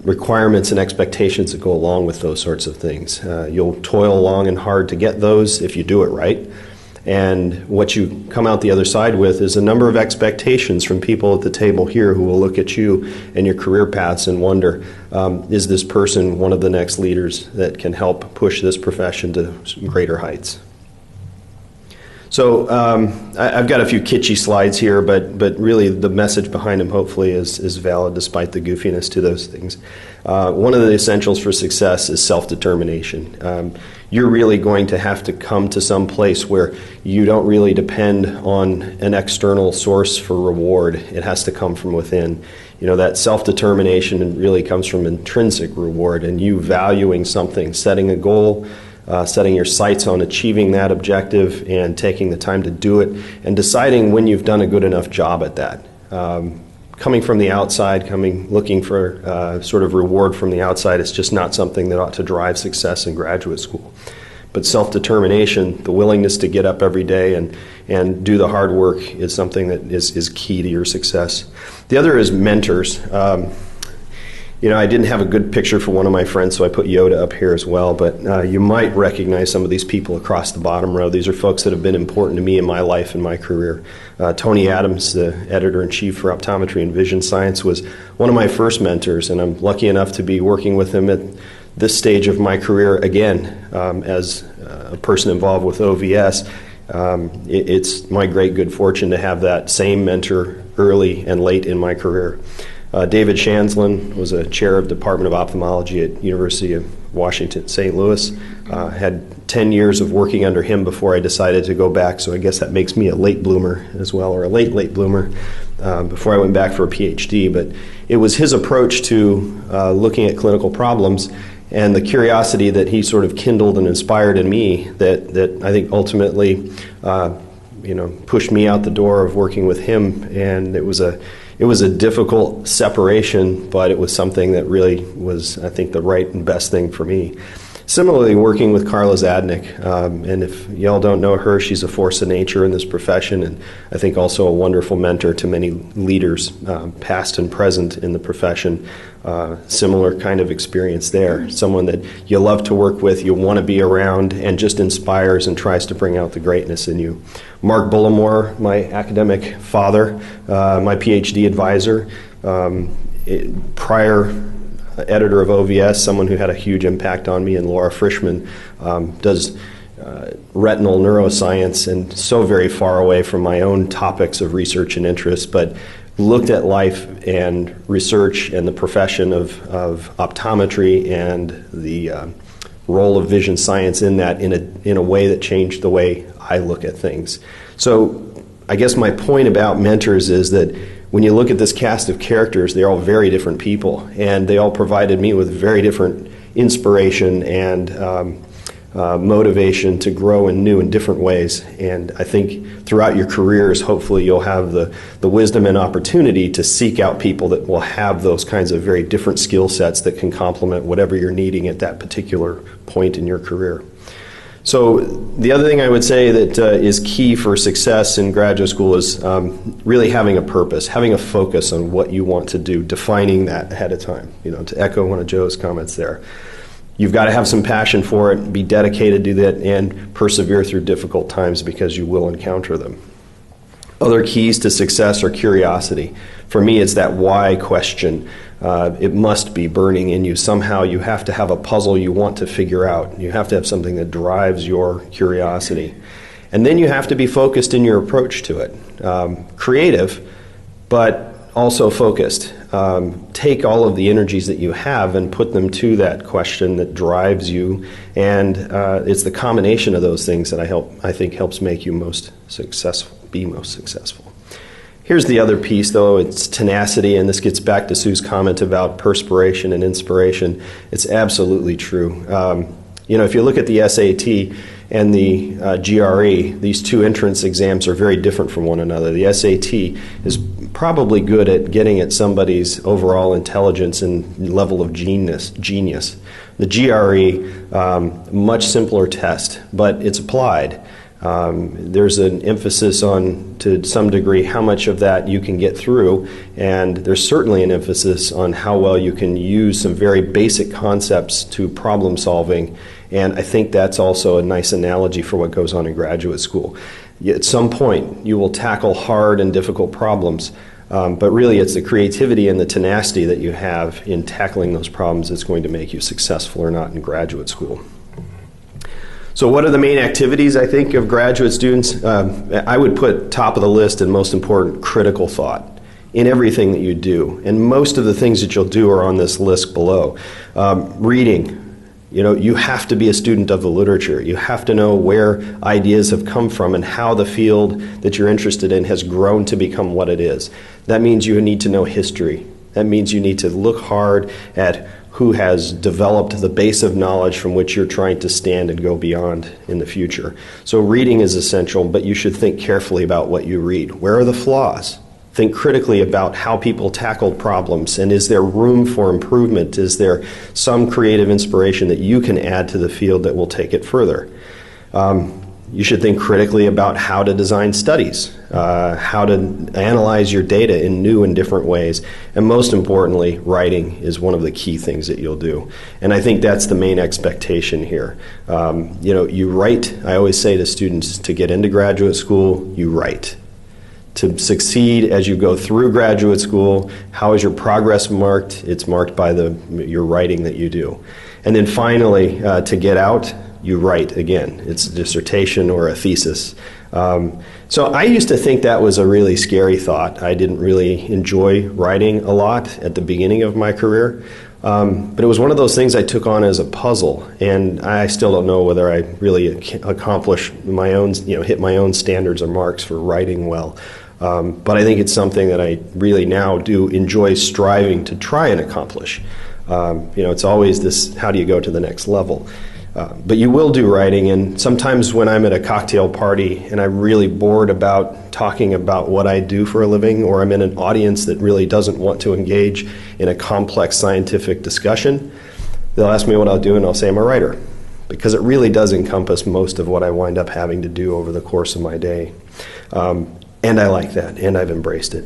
S4: requirements and expectations that go along with those sorts of things. You'll toil long and hard to get those if you do it right. And what you come out the other side with is a number of expectations from people at the table here who will look at you and your career paths and wonder, is this person one of the next leaders that can help push this profession to greater heights? So I've got a few kitschy slides here, but really the message behind them hopefully is valid despite the goofiness to those things. One of the essentials for success is self-determination. You're really going to have to come to some place where you don't really depend on an external source for reward. It has to come from within. That self-determination really comes from intrinsic reward, and you valuing something, setting a goal, setting your sights on achieving that objective and taking the time to do it, and deciding when you've done a good enough job at that. Coming from the outside, looking for sort of reward from the outside is just not something that ought to drive success in graduate school. But self-determination, the willingness to get up every day and do the hard work is something that is key to your success. The other is mentors. I didn't have a good picture for one of my friends, so I put Yoda up here as well, but you might recognize some of these people across the bottom row. These are folks that have been important to me in my life and my career. Tony Adams, the editor-in-chief for Optometry and Vision Science, was one of my first mentors, and I'm lucky enough to be working with him at this stage of my career again as a person involved with OVS. It's my great good fortune to have that same mentor early and late in my career. David Shanslin was a chair of Department of Ophthalmology at University of Washington, St. Louis. Had 10 years of working under him before I decided to go back, so I guess that makes me a late bloomer as well, or a late bloomer, before I went back for a PhD. But it was his approach to looking at clinical problems and the curiosity that he sort of kindled and inspired in me that I think ultimately pushed me out the door of working with him. And it was a difficult separation, but it was something that really was, I think, the right and best thing for me. Similarly, working with Carla Zadnik, and if y'all don't know her, she's a force of nature in this profession, and I think also a wonderful mentor to many leaders, past and present in the profession. Similar kind of experience there. Someone that you love to work with, you want to be around, and just inspires and tries to bring out the greatness in you. Mark Bullimore, my academic father, my PhD advisor, prior editor of OVS, someone who had a huge impact on me, and Laura Frischman does retinal neuroscience, and so very far away from my own topics of research and interest, but looked at life and research and the profession of optometry and the role of vision science in that in a way that changed the way I look at things. So I guess my point about mentors is that when you look at this cast of characters, they're all very different people, and they all provided me with very different inspiration and motivation to grow in new and different ways. And I think throughout your careers, hopefully you'll have the wisdom and opportunity to seek out people that will have those kinds of very different skill sets that can complement whatever you're needing at that particular point in your career. So the other thing I would say that is key for success in graduate school is really having a purpose, having a focus on what you want to do, defining that ahead of time. To echo one of Joe's comments there. You've got to have some passion for it, be dedicated to that, and persevere through difficult times because you will encounter them. Other keys to success are curiosity. For me, it's that why question. It must be burning in you. Somehow you have to have a puzzle you want to figure out. You have to have something that drives your curiosity. And then you have to be focused in your approach to it. Creative, but also focused. Take all of the energies that you have and put them to that question that drives you. And it's the combination of those things that I think helps make you most successful. Here's the other piece, though. It's tenacity, and this gets back to Sue's comment about perspiration and inspiration. It's absolutely true. If you look at the SAT and the GRE, these two entrance exams are very different from one another. The SAT is probably good at getting at somebody's overall intelligence and level of genius. The GRE, much simpler test, but it's applied. There's an emphasis on, to some degree, how much of that you can get through, and there's certainly an emphasis on how well you can use some very basic concepts to problem solving, and I think that's also a nice analogy for what goes on in graduate school. At some point, you will tackle hard and difficult problems, but really it's the creativity and the tenacity that you have in tackling those problems that's going to make you successful or not in graduate school. So what are the main activities, I think, of graduate students? I would put top of the list and most important, critical thought in everything that you do. And most of the things that you'll do are on this list below. Reading. You have to be a student of the literature. You have to know where ideas have come from and how the field that you're interested in has grown to become what it is. That means you need to know history. That means you need to look hard at who has developed the base of knowledge from which you're trying to stand and go beyond in the future. So reading is essential, but you should think carefully about what you read. Where are the flaws? Think critically about how people tackled problems, and is there room for improvement? Is there some creative inspiration that you can add to the field that will take it further? You should think critically about how to design studies, how to analyze your data in new and different ways, and most importantly, writing is one of the key things that you'll do. And I think that's the main expectation here. You write. I always say to students, to get into graduate school, you write. To succeed as you go through graduate school, how is your progress marked? It's marked by your writing that you do. And then finally, to get out, you write again. It's a dissertation or a thesis. So I used to think that was a really scary thought. I didn't really enjoy writing a lot at the beginning of my career. But it was one of those things I took on as a puzzle, and I still don't know whether I really accomplished my own, hit my own standards or marks for writing well. But I think it's something that I really now do enjoy striving to try and accomplish. It's always this, how do you go to the next level? But you will do writing, and sometimes when I'm at a cocktail party and I'm really bored about talking about what I do for a living, or I'm in an audience that really doesn't want to engage in a complex scientific discussion, they'll ask me what I'll do, and I'll say I'm a writer, because it really does encompass most of what I wind up having to do over the course of my day. And I like that, and I've embraced it.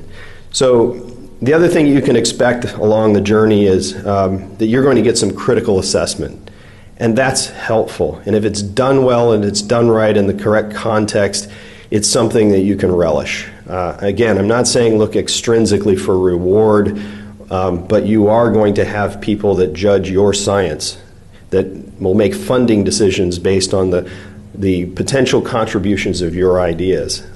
S4: So the other thing you can expect along the journey is that you're going to get some critical assessment. And that's helpful. And if it's done well and it's done right in the correct context, it's something that you can relish. Again, I'm not saying look extrinsically for reward, but you are going to have people that judge your science, that will make funding decisions based on the potential contributions of your ideas.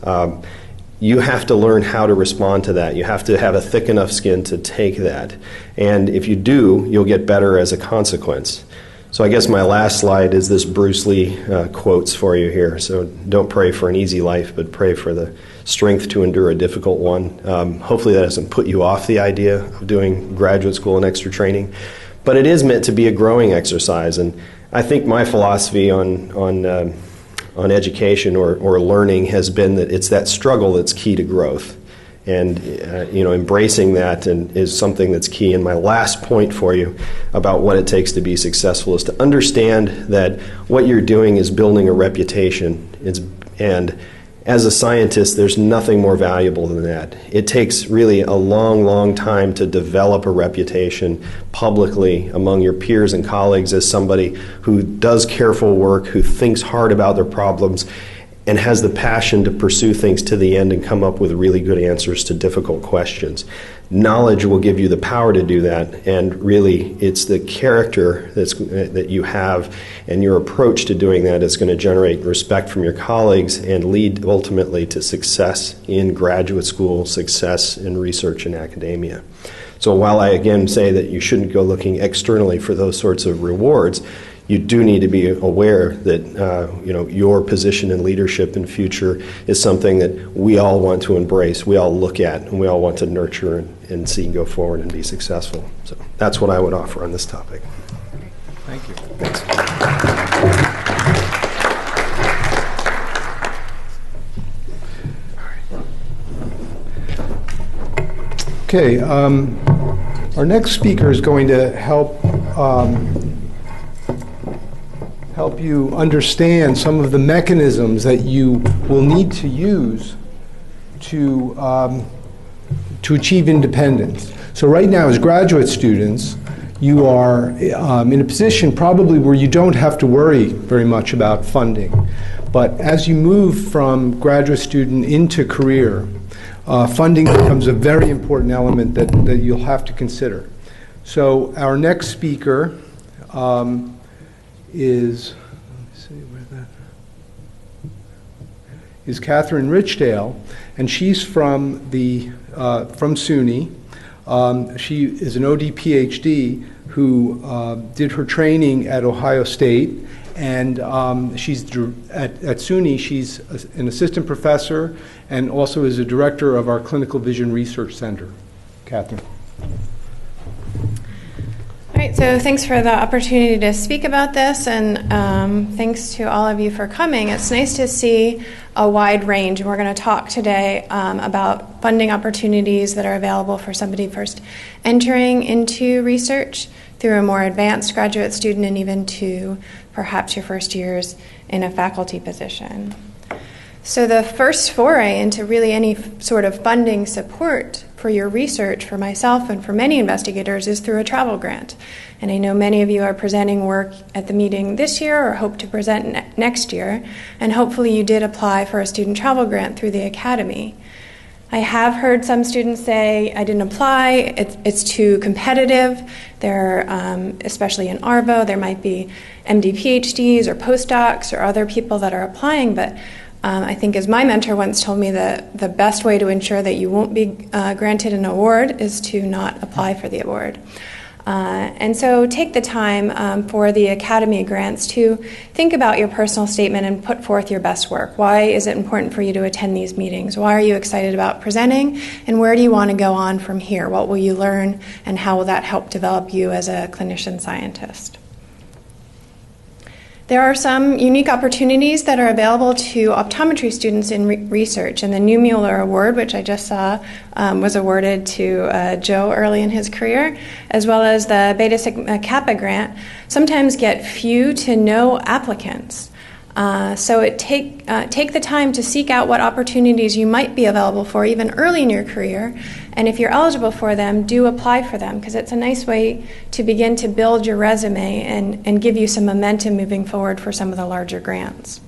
S4: You have to learn how to respond to that. You have to have a thick enough skin to take that. And if you do, you'll get better as a consequence. So I guess my last slide is this Bruce Lee quotes for you here. So don't pray for an easy life, but pray for the strength to endure a difficult one. Hopefully that doesn't put you off the idea of doing graduate school and extra training. But it is meant to be a growing exercise. And I think my philosophy on education or learning has been that it's that struggle that's key to growth. And embracing that is something that's key. And my last point for you about what it takes to be successful is to understand that what you're doing is building a reputation. And as a scientist, there's nothing more valuable than that. It takes really a long, long time to develop a reputation publicly among your peers and colleagues as somebody who does careful work, who thinks hard about their problems, and has the passion to pursue things to the end and come up with really good answers to difficult questions. Knowledge will give you the power to do that, and really it's the character that you have and your approach to doing that is going to generate respect from your colleagues and lead ultimately to success in graduate school, success in research and academia. So while I again say that you shouldn't go looking externally for those sorts of rewards, you do need to be aware that your position in leadership in future is something that we all want to embrace, we all look at, and we all want to nurture and see go forward and be successful. So that's what I would offer on this topic.
S1: Thank you.
S4: Thanks.
S1: Okay, our next speaker is going to help you understand some of the mechanisms that you will need to use to achieve independence. So right now, as graduate students, you are in a position probably where you don't have to worry very much about funding. But as you move from graduate student into career, funding becomes a very important element that you'll have to consider. So our next speaker is Catherine Richdale, and she's from SUNY. She is an OD PhD who did her training at Ohio State, and she's at SUNY. She's an assistant professor and also is a director of our Clinical Vision Research Center. Catherine.
S5: All right, so thanks for the opportunity to speak about this, and thanks to all of you for coming. It's nice to see a wide range, and we're going to talk today about funding opportunities that are available for somebody first entering into research through a more advanced graduate student and even to perhaps your first years in a faculty position. So the first foray into really any sort of funding support for your research, for myself and for many investigators, is through a travel grant. And I know many of you are presenting work at the meeting this year or hope to present next year, and hopefully you did apply for a student travel grant through the Academy. I have heard some students say, I didn't apply, it's too competitive. There, especially in ARVO, there might be MD PhDs or postdocs or other people that are applying, but I think, as my mentor once told me, the best way to ensure that you won't be granted an award is to not apply for the award. And so take the time for the Academy grants to think about your personal statement and put forth your best work. Why is it important for you to attend these meetings? Why are you excited about presenting? And where do you want to go on from here? What will you learn, and how will that help develop you as a clinician scientist? There are some unique opportunities that are available to optometry students in research, and the Neumuller Award, which I just saw, was awarded to Joe early in his career, as well as the Beta Sigma Kappa grant, sometimes get few to no applicants. So take the time to seek out what opportunities you might be available for even early in your career, and if you're eligible for them, do apply for them, because it's a nice way to begin to build your resume and give you some momentum moving forward for some of the larger grants.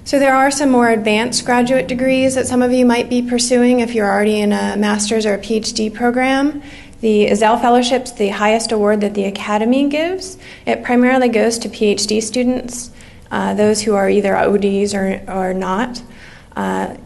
S5: So there are some more advanced graduate degrees that some of you might be pursuing if you're already in a master's or a PhD program. The Iselle Fellowships, the highest award that the Academy gives, it primarily goes to PhD students, those who are either ODs or not.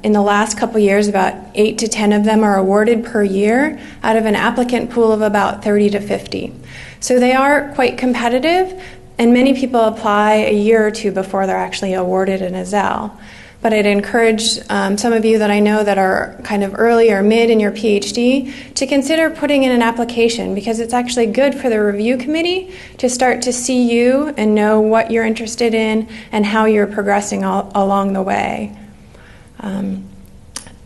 S5: In the last couple years, about 8 to 10 of them are awarded per year out of an applicant pool of about 30 to 50. So they are quite competitive, and many people apply a year or two before they're actually awarded an Iselle. But I'd encourage some of you that I know that are kind of early or mid in your PhD to consider putting in an application, because it's actually good for the review committee to start to see you and know what you're interested in and how you're progressing along the way.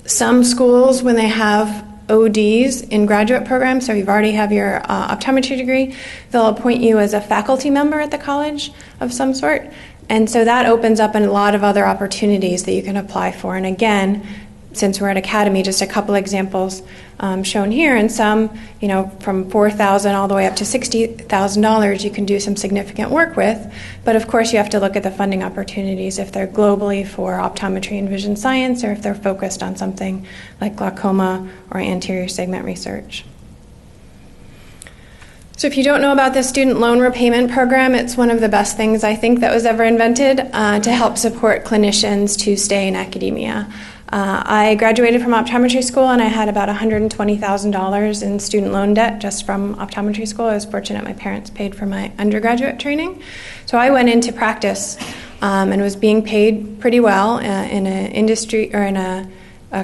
S5: Some schools, when they have ODs in graduate programs, so you already have your optometry degree, they'll appoint you as a faculty member at the college of some sort. And so that opens up a lot of other opportunities that you can apply for. And again, since we're at Academy, just a couple examples shown here, and some, from $4,000 all the way up to $60,000 you can do some significant work with. But of course you have to look at the funding opportunities if they're globally for optometry and vision science, or if they're focused on something like glaucoma or anterior segment research. So if you don't know about the student loan repayment program, it's one of the best things I think that was ever invented to help support clinicians to stay in academia. I graduated from optometry school and I had about $120,000 in student loan debt just from optometry school. I was fortunate my parents paid for my undergraduate training. So I went into practice and was being paid pretty well in an industry or in a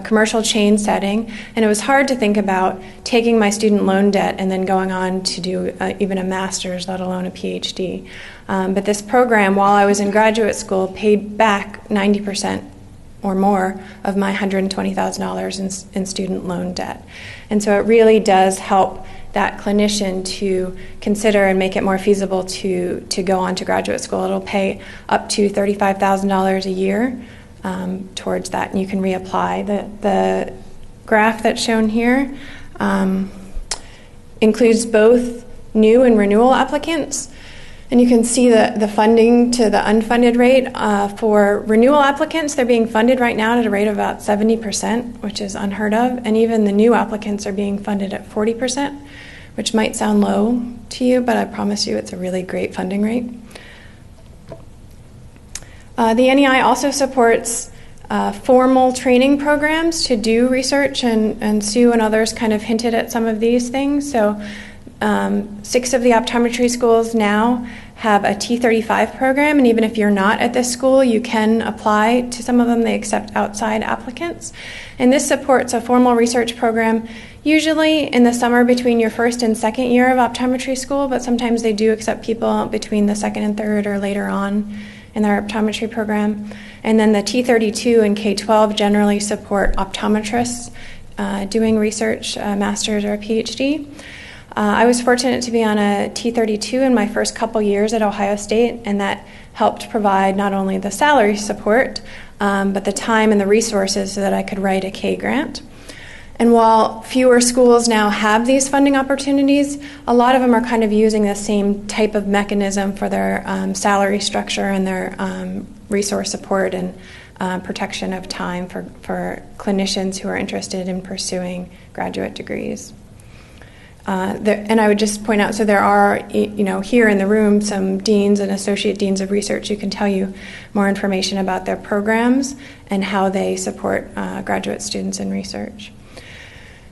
S5: commercial chain setting, and it was hard to think about taking my student loan debt and then going on to do even a master's, let alone a PhD. But this program, while I was in graduate school, paid back 90% or more of my $120,000 in student loan debt. And so it really does help that clinician to consider and make it more feasible to go on to graduate school. It'll pay up to $35,000 a year towards that, and you can reapply. The graph that's shown here includes both new and renewal applicants, and you can see the funding to the unfunded rate. For renewal applicants, they're being funded right now at a rate of about 70%, which is unheard of, and even the new applicants are being funded at 40%, which might sound low to you, but I promise you it's a really great funding rate. The NEI also supports formal training programs to do research, and Sue and others kind of hinted at some of these things. So 6 of the optometry schools now have a T35 program, and even if you're not at this school, you can apply to some of them. They accept outside applicants. And this supports a formal research program, usually in the summer between your first and second year of optometry school, but sometimes they do accept people between the second and third or later on in their optometry program. And then the T32 and K12 generally support optometrists doing research, a master's or a PhD. I was fortunate to be on a T32 in my first couple years at Ohio State, and that helped provide not only the salary support, but the time and the resources so that I could write a K grant. And while fewer schools now have these funding opportunities, a lot of them are kind of using the same type of mechanism for their salary structure and their resource support and protection of time for clinicians who are interested in pursuing graduate degrees. And I would just point out, so there are, here in the room, some deans and associate deans of research who can tell you more information about their programs and how they support graduate students in research.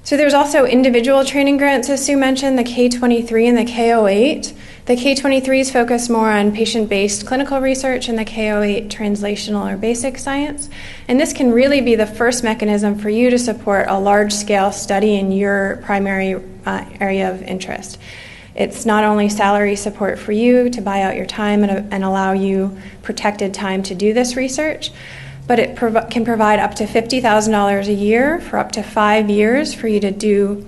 S5: So there's also individual training grants, as Sue mentioned, the K23 and the K08. The K23s focus more on patient-based clinical research, and the K08 translational or basic science. And this can really be the first mechanism for you to support a large-scale study in your primary area of interest. It's not only salary support for you to buy out your time and allow you protected time to do this research, but it can provide up to $50,000 a year for up to 5 years for you to do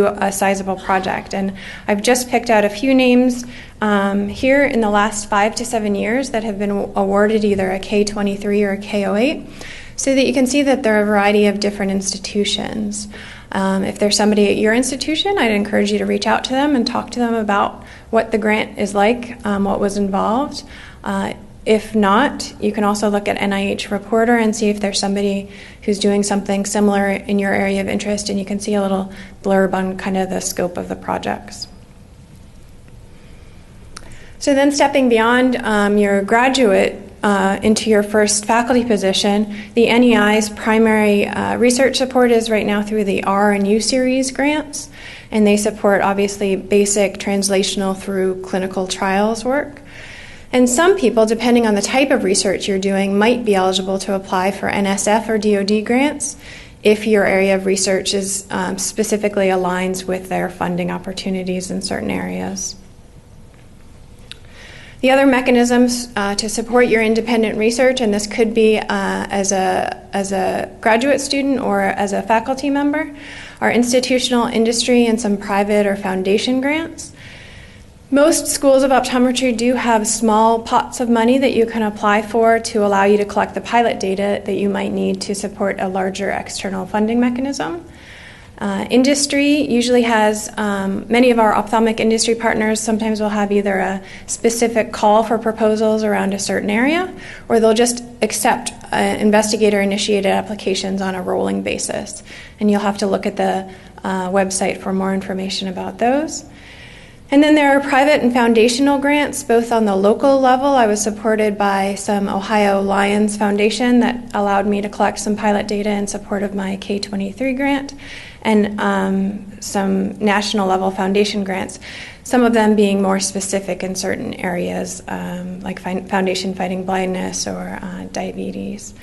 S5: a sizable project. And I've just picked out a few names here in the last 5 to 7 years that have been awarded either a K23 or a K08, so that you can see that there are a variety of different institutions. If there's somebody at your institution, I'd encourage you to reach out to them and talk to them about what the grant is like, what was involved. If not, you can also look at NIH Reporter and see if there's somebody who's doing something similar in your area of interest, and you can see a little blurb on kind of the scope of the projects. So then stepping beyond your graduate into your first faculty position, the NEI's primary research support is right now through the R and U series grants, and they support obviously basic translational through clinical trials work. And some people, depending on the type of research you're doing, might be eligible to apply for NSF or DoD grants if your area of research is specifically aligns with their funding opportunities in certain areas. The other mechanisms to support your independent research, and this could be as a graduate student or as a faculty member, are institutional, industry, and some private or foundation grants. Most schools of optometry do have small pots of money that you can apply for to allow you to collect the pilot data that you might need to support a larger external funding mechanism. Industry usually has, many of our ophthalmic industry partners sometimes will have either a specific call for proposals around a certain area, or they'll just accept investigator-initiated applications on a rolling basis. And you'll have to look at the website for more information about those. And then there are private and foundational grants, both on the local level. I was supported by some Ohio Lions Foundation that allowed me to collect some pilot data in support of my K-23 grant, and some national level foundation grants, some of them being more specific in certain areas, like Foundation Fighting Blindness or diabetes.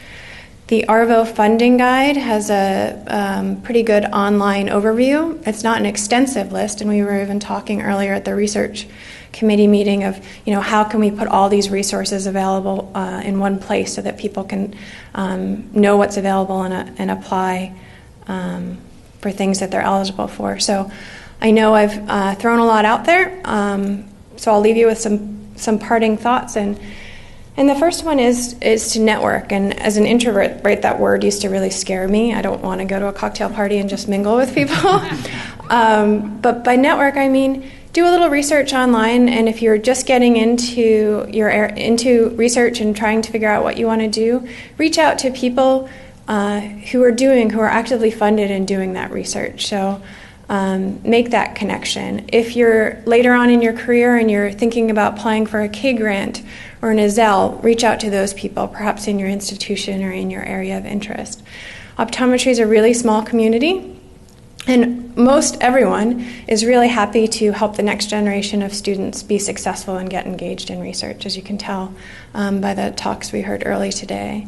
S5: The ARVO funding guide has a pretty good online overview. It's not an extensive list, and we were even talking earlier at the research committee meeting of, how can we put all these resources available in one place so that people can know what's available and apply for things that they're eligible for. So I know I've thrown a lot out there, so I'll leave you with some parting thoughts. And the first one is to network. And as an introvert, right, that word used to really scare me. I don't want to go to a cocktail party and just mingle with people. But by network, I mean do a little research online. And if you're just getting into research and trying to figure out what you want to do, reach out to people who are actively funded in doing that research. So make that connection. If you're later on in your career and you're thinking about applying for a K grant or an Iselle, reach out to those people, perhaps in your institution or in your area of interest. Optometry is a really small community, and most everyone is really happy to help the next generation of students be successful and get engaged in research, as you can tell by the talks we heard early today.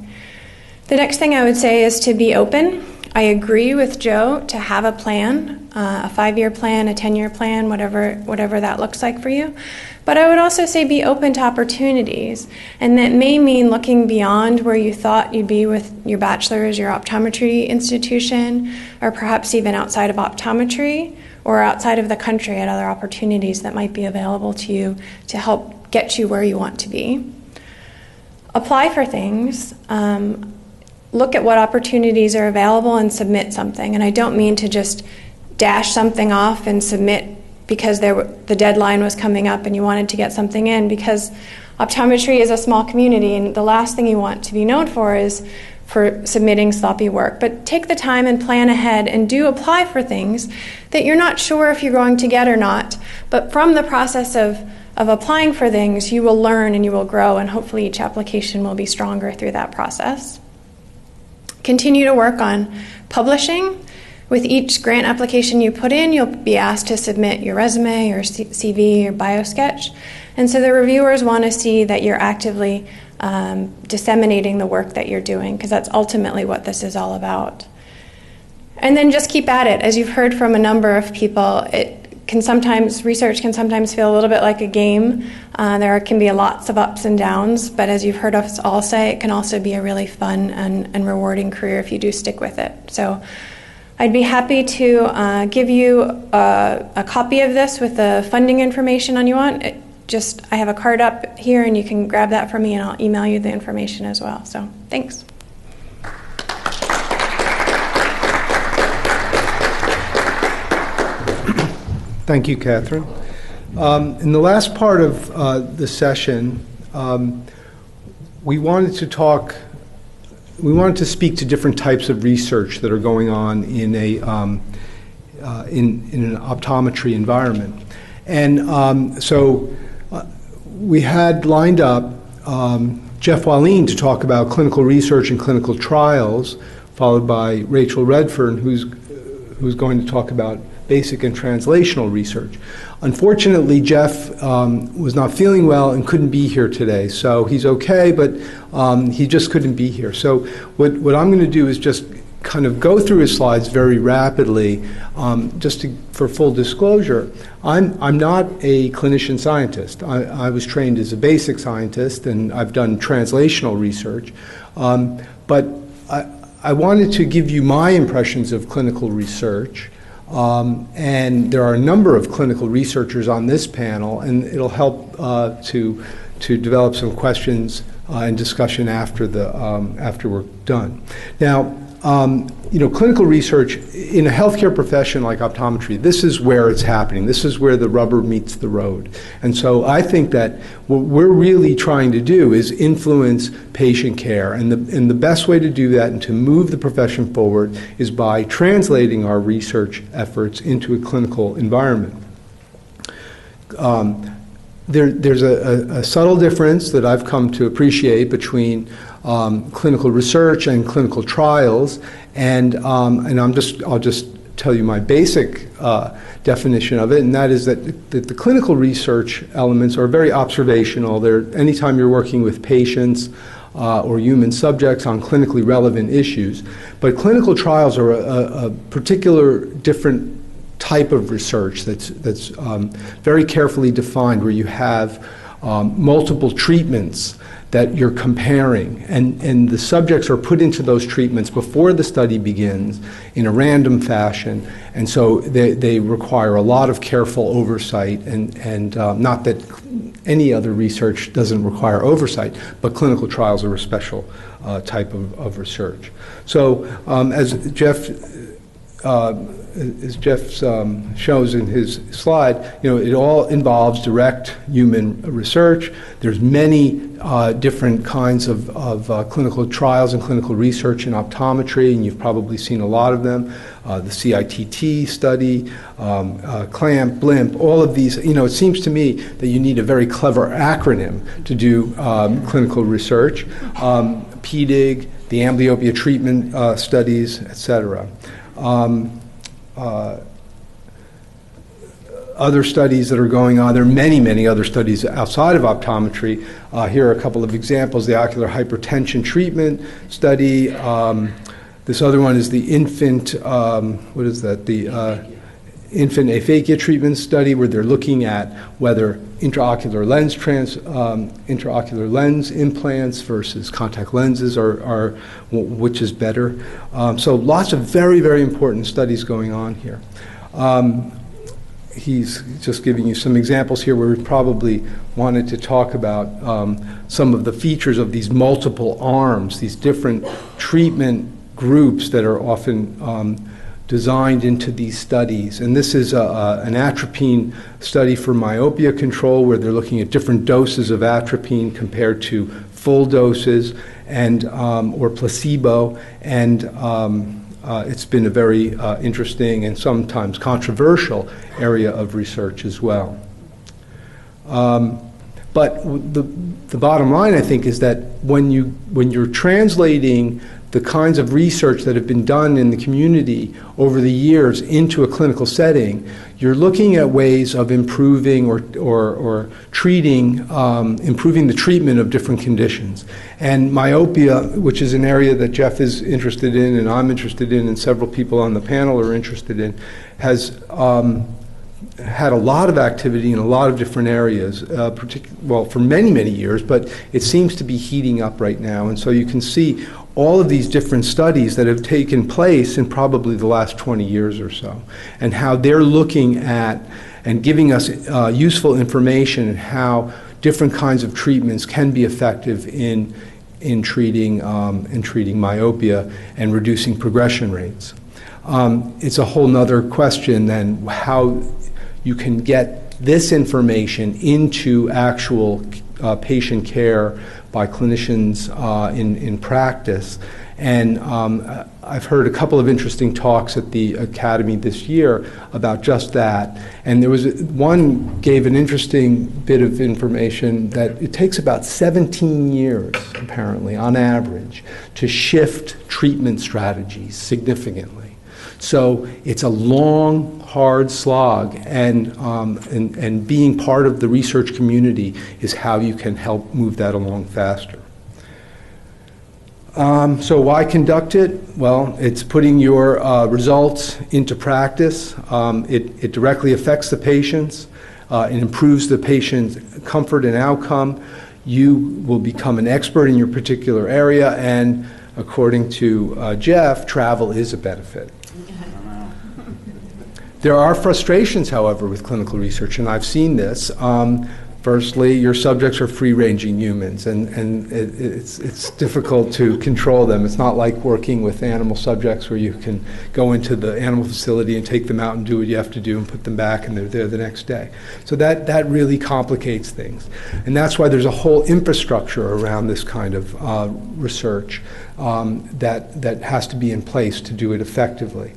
S5: The next thing I would say is to be open. I agree with Joe to have a plan, a 5-year plan, a 10-year plan, whatever that looks like for you. But I would also say be open to opportunities. And that may mean looking beyond where you thought you'd be with your bachelor's, your optometry institution, or perhaps even outside of optometry or outside of the country at other opportunities that might be available to you to help get you where you want to be. Apply for things. Look at what opportunities are available and submit something. And I don't mean to just dash something off and submit because the deadline was coming up and you wanted to get something in, because optometry is a small community and the last thing you want to be known for is for submitting sloppy work. But take the time and plan ahead and do apply for things that you're not sure if you're going to get or not. But from the process of applying for things, you will learn and you will grow, and hopefully each application will be stronger through that process. Continue to work on publishing. With each grant application you put in, you'll be asked to submit your resume, your CV, your biosketch. And so the reviewers want to see that you're actively disseminating the work that you're doing, because that's ultimately what this is all about. And then just keep at it. As you've heard from a number of people, research can sometimes feel a little bit like a game. There can be lots of ups and downs, but as you've heard us all say, it can also be a really fun and rewarding career if you do stick with it. So I'd be happy to give you a copy of this with the funding information on you want. I have a card up here, and you can grab that from me, and I'll email you the information as well. So thanks.
S1: Thank you, Catherine. In the last part of the session, we wanted to speak to different types of research that are going on in an optometry environment. And so we had lined up Jeff Wallin to talk about clinical research and clinical trials, followed by Rachel Redfern, who's going to talk about basic and translational research. Unfortunately, Jeff was not feeling well and couldn't be here today. So he's okay, but he just couldn't be here. So what I'm going to do is just kind of go through his slides very rapidly, for full disclosure. I'm not a clinician scientist. I was trained as a basic scientist, and I've done translational research. But I wanted to give you my impressions of clinical research, And there are a number of clinical researchers on this panel, and it'll help to develop some questions and discussion after we're done. Now, clinical research in a healthcare profession like optometry, this is where it's happening. This is where the rubber meets the road. And so I think that what we're really trying to do is influence patient care. And the best way to do that and to move the profession forward is by translating our research efforts into a clinical environment. There's a subtle difference that I've come to appreciate between clinical research and clinical trials, and I'll just tell you my basic definition of it, and that is that the clinical research elements are very observational. Anytime you're working with patients or human subjects on clinically relevant issues, but clinical trials are a particular different type of research that's very carefully defined, where you have multiple treatments that you're comparing, and the subjects are put into those treatments before the study begins in a random fashion, and so they require a lot of careful oversight, and not that any other research doesn't require oversight, but clinical trials are a special type of research. So as Jeff shows in his slide, it all involves direct human research. There's many different kinds of clinical trials and clinical research in optometry, and you've probably seen a lot of them. The CITT study, CLAMP, BLIMP, all of these. It seems to me that you need a very clever acronym to do clinical research. PDIG, the amblyopia treatment studies, etc. Other studies that are going on, there are many, many other studies outside of optometry. Here are a couple of examples. The ocular hypertension treatment study. This other one is the infant, the infant aphakia treatment study, where they're looking at whether intraocular lens implants versus contact lenses are which is better. So lots of very, very important studies going on here. He's just giving you some examples here where we probably wanted to talk about some of the features of these multiple arms, these different treatment groups that are often designed into these studies. And this is an atropine study for myopia control, where they're looking at different doses of atropine compared to full doses and or placebo, and it's been a very interesting and sometimes controversial area of research as well. But the bottom line, I think, is that when you're translating the kinds of research that have been done in the community over the years into a clinical setting, you're looking at ways of improving or treating, improving the treatment of different conditions. And myopia, which is an area that Jeff is interested in and I'm interested in and several people on the panel are interested in, has had a lot of activity in a lot of different areas, for many, many years, but it seems to be heating up right now. And so you can see all of these different studies that have taken place in probably the last 20 years or so, and how they're looking at and giving us useful information on how different kinds of treatments can be effective in treating myopia and reducing progression rates. It's a whole nother question then how you can get this information into actual patient care by clinicians in practice. And I've heard a couple of interesting talks at the Academy this year about just that. And there was one gave an interesting bit of information that it takes about 17 years, apparently, on average, to shift treatment strategies significantly. So it's a long, hard slog, and being part of the research community is how you can help move that along faster. So why conduct it? Well, it's putting your results into practice. It directly affects the patients. It improves the patient's comfort and outcome. You will become an expert in your particular area, and according to Jeff, travel is a benefit. There are frustrations, however, with clinical research, and I've seen this. Firstly, your subjects are free-ranging humans, and it's difficult to control them. It's not like working with animal subjects where you can go into the animal facility and take them out and do what you have to do and put them back, and they're there the next day. So that really complicates things. And that's why there's a whole infrastructure around this kind of research that has to be in place to do it effectively.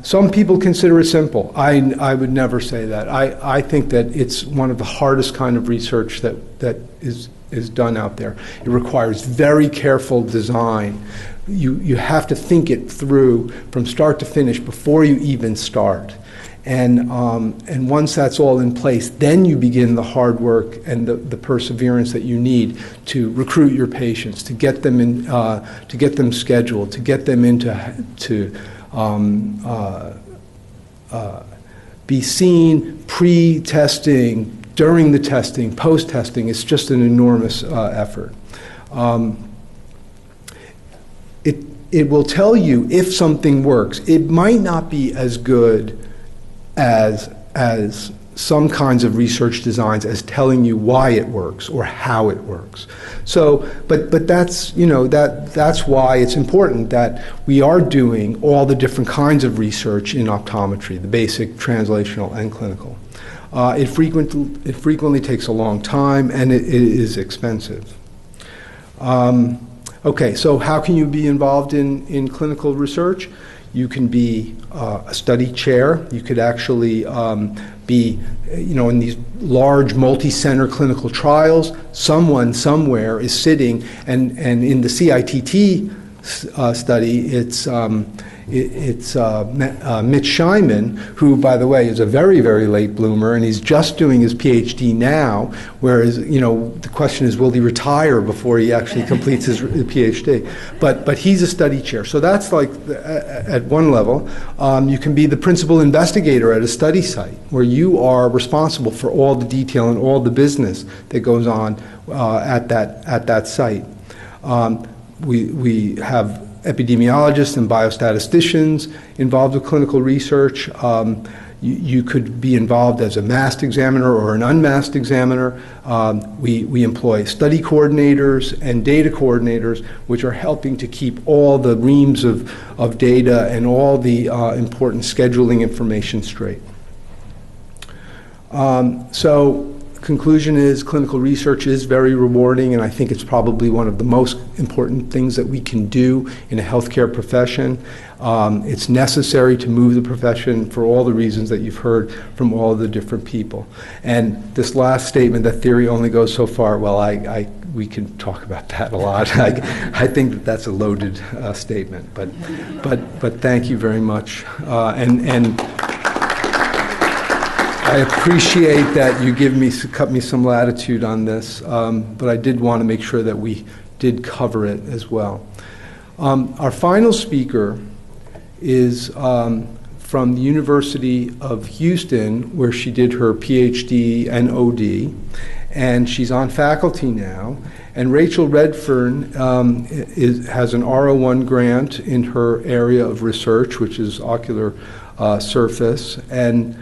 S1: Some people consider it simple. I would never say that. I think that it's one of the hardest kind of research that is done out there. It requires very careful design. You have to think it through from start to finish before you even start. And once that's all in place, then you begin the hard work and the perseverance that you need to recruit your patients, to get them in, to get them scheduled, to get them be seen pre-testing, during the testing, post-testing. It's just an enormous effort. It will tell you if something works. It might not be as good as some kinds of research designs as telling you why it works or how it works. So, but that's, that's why it's important that we are doing all the different kinds of research in optometry, the basic, translational, and clinical. It frequently takes a long time, and it is expensive. Okay, so how can you be involved in clinical research? You can be a study chair. You could actually be, in these large multi-center clinical trials. Someone somewhere is sitting, and in the CITT study, it's Mitch Scheinman, who, by the way, is a very, very late bloomer, and he's just doing his PhD now, whereas, the question is, will he retire before he actually completes his PhD? But he's a study chair. So that's like, at one level. You can be the principal investigator at a study site, where you are responsible for all the detail and all the business that goes on at that site. We have epidemiologists and biostatisticians involved with clinical research. You could be involved as a masked examiner or an unmasked examiner. We employ study coordinators and data coordinators, which are helping to keep all the reams of data and all the important scheduling information straight. So conclusion is clinical research is very rewarding, and I think it's probably one of the most important things that we can do in a healthcare profession. It's necessary to move the profession for all the reasons that you've heard from all the different people. And this last statement, that theory only goes so far, well, we can talk about that a lot. I think that that's a loaded statement, but thank you very much. And I appreciate that you cut me some latitude on this, but I did want to make sure that we did cover it as well. Our final speaker is from the University of Houston, where she did her PhD and OD, and she's on faculty now. And Rachel Redfern has an R01 grant in her area of research, which is ocular surface, and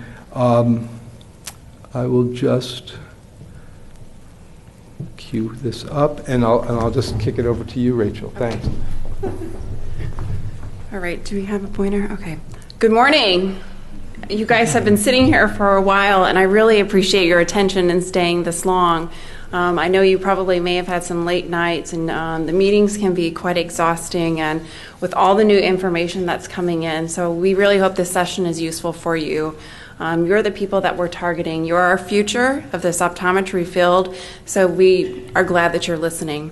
S1: I will just cue this up, and I'll just kick it over to you, Rachel. Thanks.
S6: All right, do we have a pointer? Okay. Good morning. You guys have been sitting here for a while, and I really appreciate your attention and staying this long. I know you probably may have had some late nights, and the meetings can be quite exhausting, and with all the new information that's coming in. So we really hope this session is useful for you. You're the people that we're targeting. You're our future of this optometry field, so we are glad that you're listening.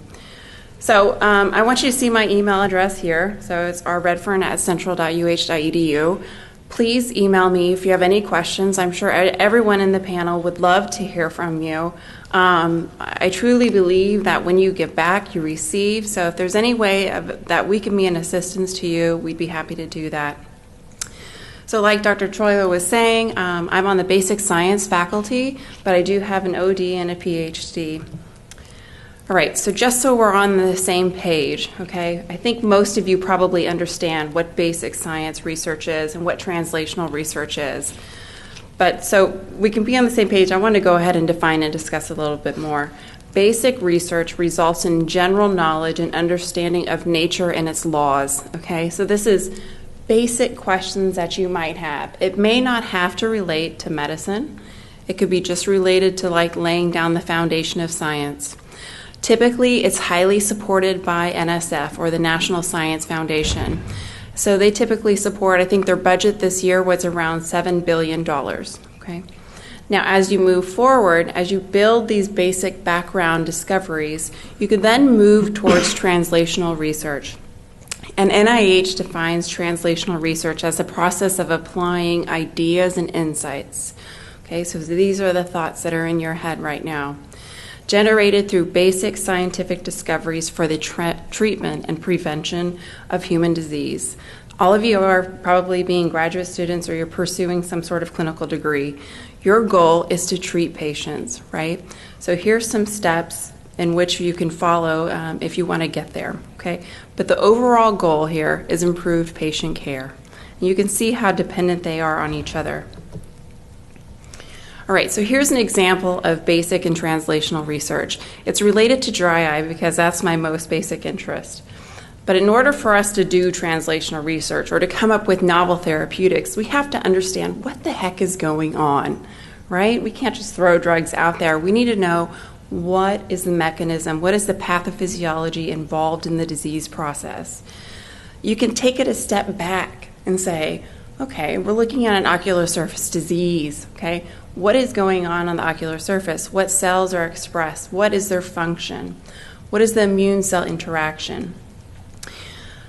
S6: So I want you to see my email address here. So it's rredfern@central.uh.edu. Please email me if you have any questions. I'm sure everyone in the panel would love to hear from you. I truly believe that when you give back, you receive. So if there's any way that we can be an assistance to you, we'd be happy to do that. So like Dr. Troilo was saying, I'm on the basic science faculty, but I do have an OD and a PhD. All right, so just so we're on the same page, okay, I think most of you probably understand what basic science research is and what translational research is. But so we can be on the same page. I want to go ahead and define and discuss a little bit more. Basic research results in general knowledge and understanding of nature and its laws, okay? So this is basic questions that you might have. It may not have to relate to medicine. It could be just related to like laying down the foundation of science. Typically, it's highly supported by NSF, or the National Science Foundation. So they typically support, I think their budget this year was around $7 billion, okay? Now, as you move forward, as you build these basic background discoveries, you can then move towards translational research. And NIH defines translational research as a process of applying ideas and insights. Okay, so these are the thoughts that are in your head right now. Generated through basic scientific discoveries for the treatment and prevention of human disease. All of you are probably being graduate students or you're pursuing some sort of clinical degree. Your goal is to treat patients, right? So here's some steps in which you can follow if you want to get there, okay? But the overall goal here is improved patient care. And you can see how dependent they are on each other. All right, so here's an example of basic and translational research. It's related to dry eye because that's my most basic interest. But in order for us to do translational research or to come up with novel therapeutics, we have to understand what the heck is going on, right? We can't just throw drugs out there. We need to know what is the mechanism, what is the pathophysiology involved in the disease process. You can take it a step back and say, okay, we're looking at an ocular surface disease, okay? What is going on the ocular surface? What cells are expressed? What is their function? What is the immune cell interaction?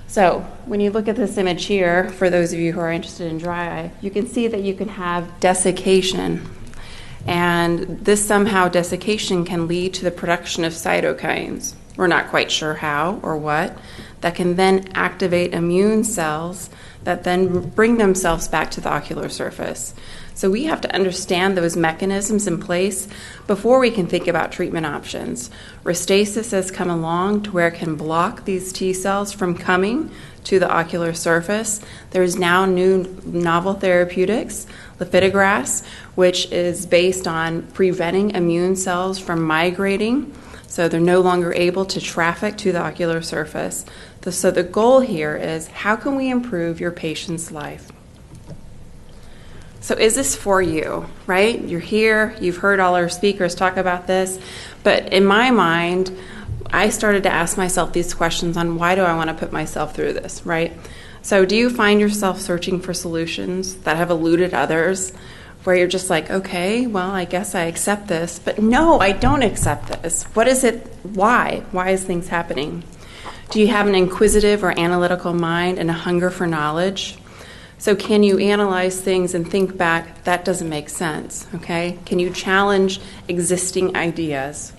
S6: So when you look at this image here, for those of you who are interested in dry eye, you can see that you can have desiccation. And this somehow desiccation can lead to the production of cytokines. We're not quite sure how or what. That can then activate immune cells that then bring themselves back to the ocular surface. So we have to understand those mechanisms in place before we can think about treatment options. Restasis has come along to where it can block these T cells from coming to the ocular surface. There's now new novel therapeutics, lifitegrast, which is based on preventing immune cells from migrating, so they're no longer able to traffic to the ocular surface. So the goal here is, how can we improve your patient's life? So is this for you, right? You're here, you've heard all our speakers talk about this, but in my mind, I started to ask myself these questions on why do I want to put myself through this, right? So do you find yourself searching for solutions that have eluded others, where you're just like, okay, well, I guess I accept this, but no, I don't accept this. What is it? Why? Why is things happening? Do you have an inquisitive or analytical mind and a hunger for knowledge? So can you analyze things and think back, that doesn't make sense, okay? Can you challenge existing ideas?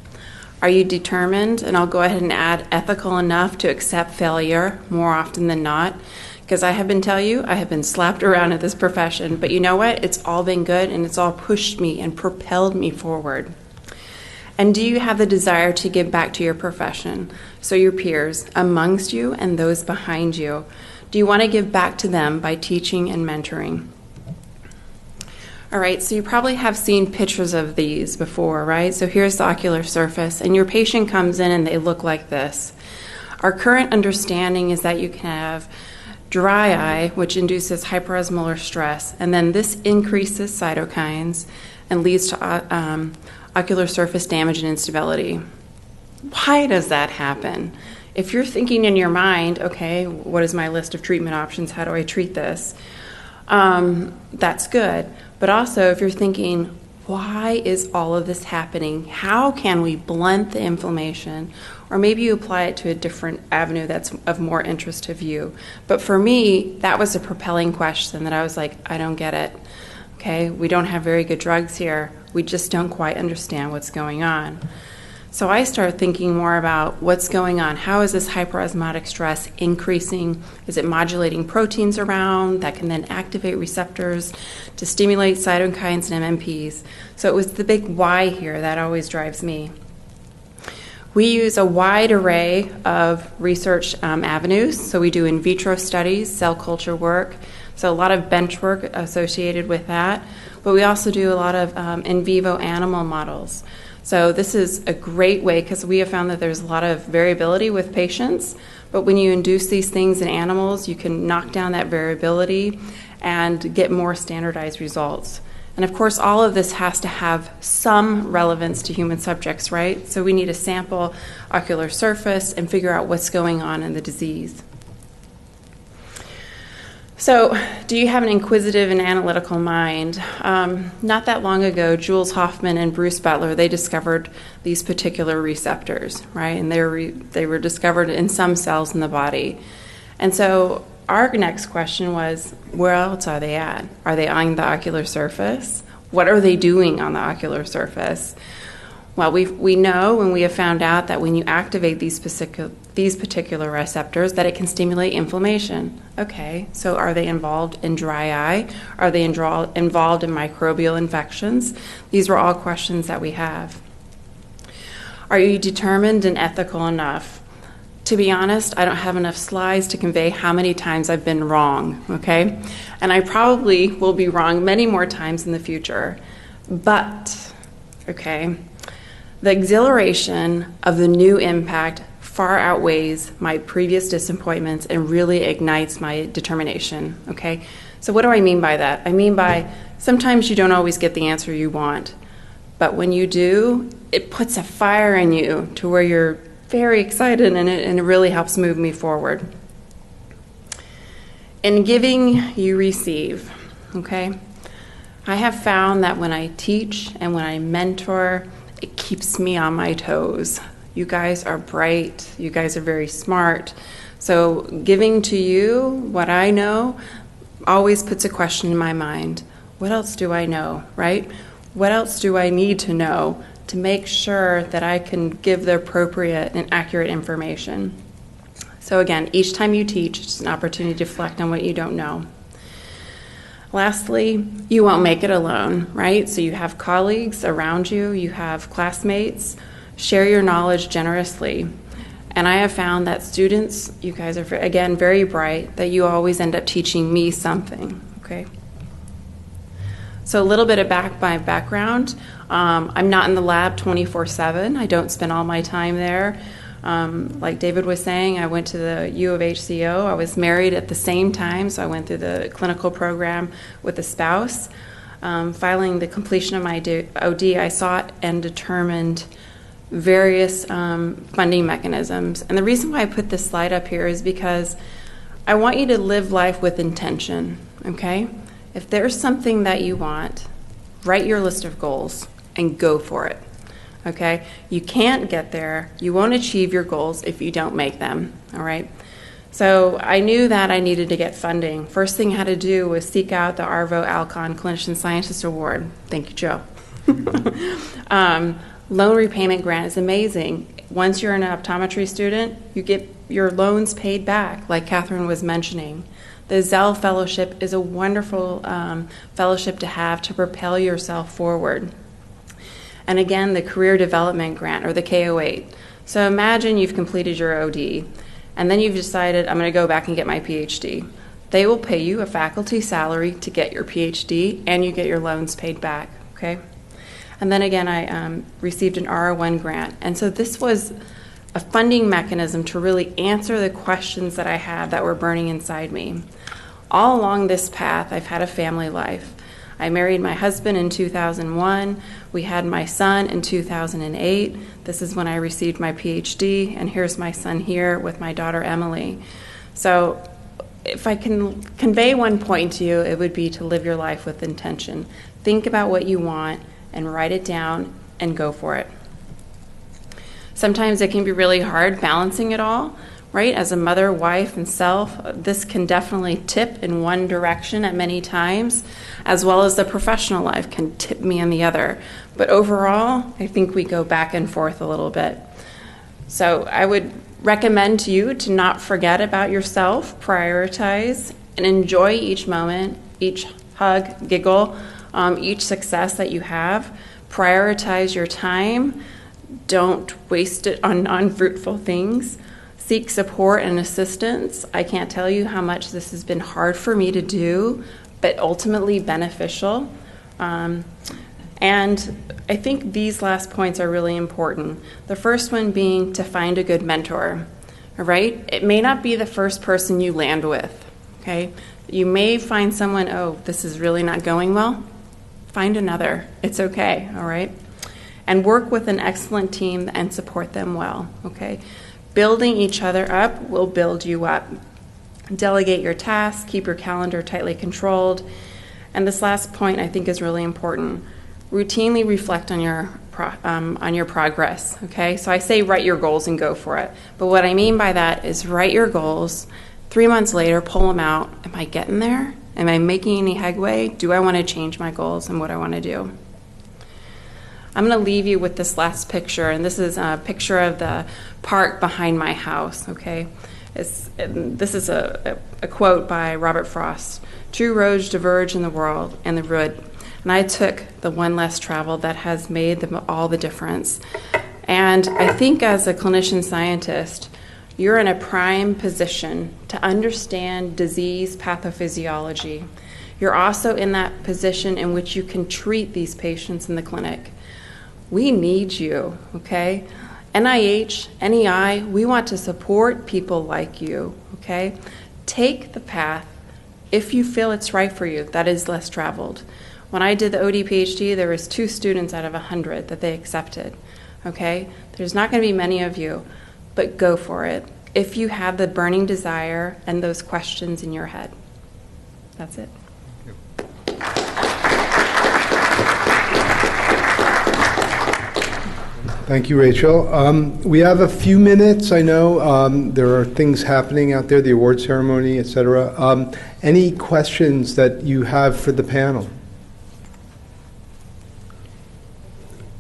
S6: Are you determined, and I'll go ahead and add ethical enough to accept failure more often than not? Because I have been slapped around in this profession, but you know what? It's all been good, and it's all pushed me and propelled me forward. And do you have the desire to give back to your profession? So your peers amongst you and those behind you, do you want to give back to them by teaching and mentoring? All right, so you probably have seen pictures of these before, right? So here's the ocular surface, and your patient comes in and they look like this. Our current understanding is that you can have dry eye, which induces hyperosmolar stress, and then this increases cytokines and leads to ocular surface damage and instability. Why does that happen? If you're thinking in your mind, okay, what is my list of treatment options? How do I treat this? That's good. But also, if you're thinking, why is all of this happening? How can we blunt the inflammation? Or maybe you apply it to a different avenue that's of more interest to you. But for me, that was a propelling question that I was like, I don't get it. Okay, we don't have very good drugs here. We just don't quite understand what's going on. So I started thinking more about what's going on. How is this hyperosmotic stress increasing? Is it modulating proteins around that can then activate receptors to stimulate cytokines and MMPs? So it was the big why here that always drives me. We use a wide array of research avenues. So we do in vitro studies, cell culture work, so a lot of bench work associated with that. But we also do a lot of in vivo animal models. So this is a great way, because we have found that there's a lot of variability with patients, but when you induce these things in animals, you can knock down that variability and get more standardized results. And of course, all of this has to have some relevance to human subjects, right? So we need to sample ocular surface and figure out what's going on in the disease. So, do you have an inquisitive and analytical mind? Not that long ago, Jules Hoffman and Bruce Butler, they discovered these particular receptors, right? And they were discovered in some cells in the body. And so our next question was, where else are they at? Are they on the ocular surface? What are they doing on the ocular surface? Well, we know, and we have found out, that when you activate these particular receptors, that it can stimulate inflammation. Okay, so are they involved in dry eye? Are they involved in microbial infections? These are all questions that we have. Are you determined and ethical enough? To be honest, I don't have enough slides to convey how many times I've been wrong, okay? And I probably will be wrong many more times in the future. But, okay, the exhilaration of the new impact far outweighs my previous disappointments and really ignites my determination, okay? So what do I mean by that? I mean by sometimes you don't always get the answer you want, but when you do, it puts a fire in you to where you're very excited, and it really helps move me forward. In giving, you receive, okay? I have found that when I teach and when I mentor, it keeps me on my toes. You guys are bright. You guys are very smart. So giving to you what I know always puts a question in my mind. What else do I know, right? What else do I need to know to make sure that I can give the appropriate and accurate information? So again, each time you teach, it's an opportunity to reflect on what you don't know. Lastly, you won't make it alone, right? So you have colleagues around you, you have classmates. Share your knowledge generously. And I have found that students, you guys are, again, very bright, that you always end up teaching me something, okay? So a little bit of my background. I'm not in the lab 24/7. I don't spend all my time there. Like David was saying, I went to the U of HCO. I was married at the same time, so I went through the clinical program with a spouse. Following the completion of my OD, I sought and determined various funding mechanisms. And the reason why I put this slide up here is because I want you to live life with intention, okay? If there's something that you want, write your list of goals and go for it. Okay, you can't get there, you won't achieve your goals if you don't make them, all right? So I knew that I needed to get funding. First thing I had to do was seek out the Arvo Alcon Clinician Scientist Award. Thank you, Joe. Loan repayment grant is amazing. Once you're an optometry student, you get your loans paid back, like Catherine was mentioning. The Iselle Fellowship is a wonderful fellowship to have to propel yourself forward. And again, the Career Development Grant, or the KO8. So imagine you've completed your OD, and then you've decided, I'm going to go back and get my PhD. They will pay you a faculty salary to get your PhD, and you get your loans paid back, okay? And then again, I received an R01 grant. And so this was a funding mechanism to really answer the questions that I had that were burning inside me. All along this path, I've had a family life. I married my husband in 2001. We had my son in 2008. This is when I received my PhD, and here's my son here with my daughter Emily. So if I can convey one point to you, it would be to live your life with intention. Think about what you want and write it down and go for it. Sometimes it can be really hard balancing it all, right? As a mother, wife, and self, this can definitely tip in one direction at many times, as well as the professional life can tip me in the other. But overall, I think we go back and forth a little bit. So I would recommend to you to not forget about yourself, prioritize, and enjoy each moment, each hug, giggle, each success that you have. Prioritize your time. Don't waste it on non-fruitful things. Seek support and assistance. I can't tell you how much this has been hard for me to do, but ultimately beneficial. And I think these last points are really important. The first one being to find a good mentor, all right? It may not be the first person you land with, okay? You may find someone, oh, this is really not going well. Find another. It's okay, all right? And work with an excellent team and support them well, okay? Building each other up will build you up. Delegate your tasks, keep your calendar tightly controlled. And this last point I think is really important. Routinely reflect on your progress, okay? So I say write your goals and go for it. But what I mean by that is write your goals. 3 months later, pull them out. Am I getting there? Am I making any headway? Do I want to change my goals and what I want to do? I'm going to leave you with this last picture, and this is a picture of the park behind my house, okay? This is a quote by Robert Frost. Two roads diverge in the world, and the road. And I took the one less traveled that has made all the difference. And I think as a clinician scientist, you're in a prime position to understand disease pathophysiology. You're also in that position in which you can treat these patients in the clinic. We need you, okay? NIH, NEI, we want to support people like you, okay? Take the path, if you feel it's right for you, that is less traveled. When I did the OD PhD, there was 2 students out of 100 that they accepted, okay? There's not going to be many of you, but go for it if you have the burning desire and those questions in your head. That's it.
S1: Thank you, Rachel. We have a few minutes. I know there are things happening out there, the award ceremony, et cetera. Any questions that you have for the panel?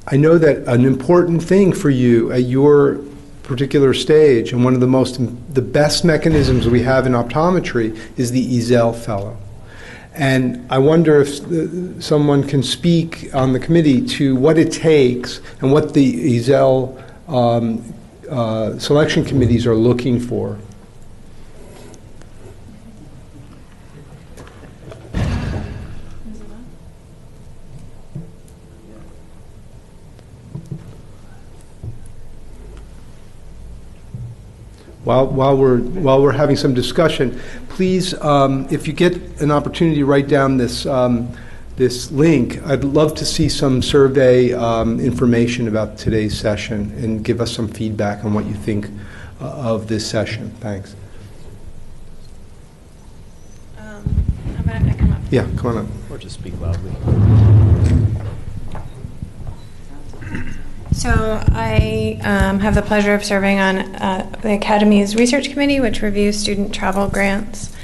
S1: I know that an important thing for you at your particular stage, and one of the best mechanisms we have in optometry is the Iselle Fellow. And I wonder if someone can speak on the committee to what it takes and what the Iselle selection committees are looking for. While we're having some discussion, please, if you get an opportunity to write down this this link, I'd love to see some survey information about today's session and give us some feedback on what you think of this session. Thanks.
S5: How about I come up?
S1: Yeah, come on up.
S4: Or just speak loudly.
S5: So I have the pleasure of serving on the Academy's Research Committee, which reviews student travel grants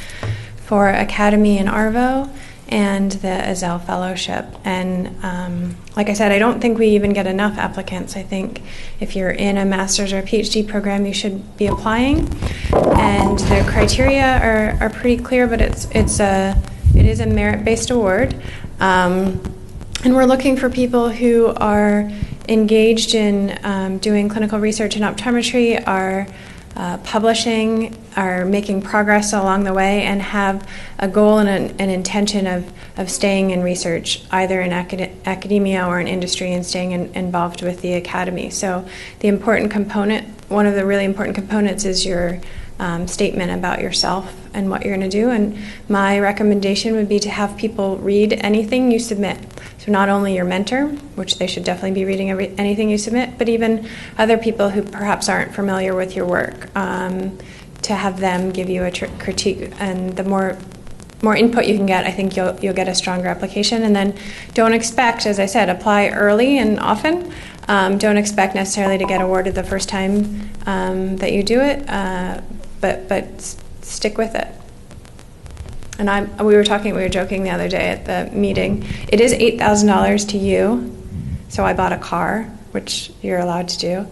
S5: for Academy and ARVO and the Iselle Fellowship. And like I said, I don't think we even get enough applicants. I think if you're in a master's or PhD program, you should be applying. And the criteria are pretty clear, but it is a merit-based award. And we're looking for people who are engaged in doing clinical research in optometry, are publishing, are making progress along the way, and have a goal and an intention of staying in research, either in academia or in industry, and staying involved with the academy. So the important component, one of the really important components, is your statement about yourself and what you're going to do. And my recommendation would be to have people read anything you submit. So not only your mentor, which they should definitely be reading anything you submit, but even other people who perhaps aren't familiar with your work, to have them give you a critique. And the more input you can get, I think you'll get a stronger application. And then don't expect, as I said, apply early and often. Don't expect necessarily to get awarded the first time that you do it, but stick with it. And we were joking the other day at the meeting. It is $8,000 to you, so I bought a car, which you're allowed to do,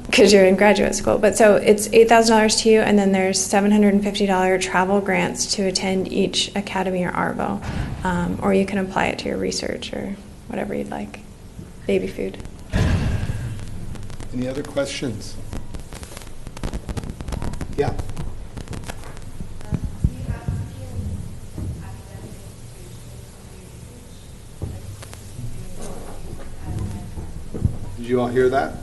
S5: because you're in graduate school. But so it's $8,000 to you, and then there's $750 travel grants to attend each Academy or ARVO, or you can apply it to your research or whatever you'd like. Baby food.
S1: Any other questions? Yeah. Did you all hear that?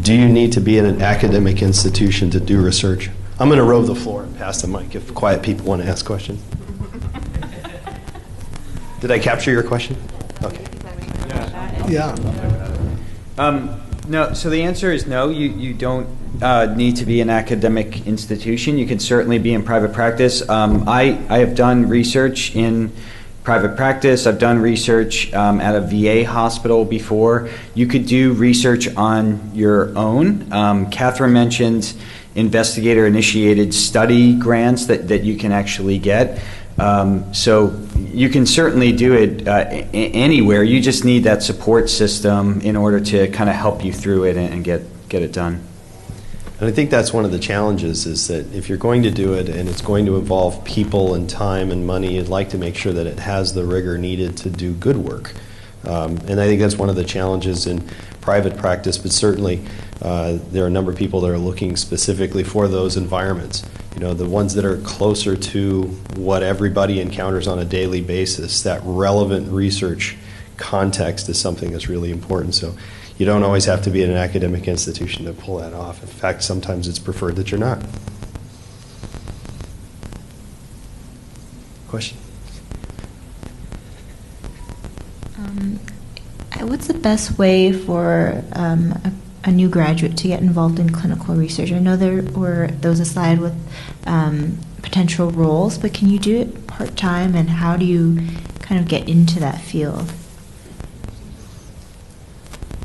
S4: Do you need to be in an academic institution to do research? I'm going to rove the floor and pass the mic if quiet people want to ask questions. Did I capture your question? Okay.
S1: Yeah.
S3: No, so the answer is no. You don't need to be an academic institution. You can certainly be in private practice. I have done research in private practice. I've done research at a VA hospital before. You could do research on your own. Catherine mentioned investigator-initiated study grants that you can actually get. So you can certainly do it anywhere. You just need that support system in order to kind of help you through it and get it done.
S4: And I think that's one of the challenges, is that if you're going to do it and it's going to involve people and time and money, you'd like to make sure that it has the rigor needed to do good work. And I think that's one of the challenges in private practice, but certainly there are a number of people that are looking specifically for those environments. You know, the ones that are closer to what everybody encounters on a daily basis. That relevant research context is something that's really important. So you don't always have to be in an academic institution to pull that off. In fact, sometimes it's preferred that you're not. Question?
S7: What's the best way for a new graduate to get involved in clinical research? I know there were those aside with potential roles, but can you do it part-time, and how do you kind of get into that field?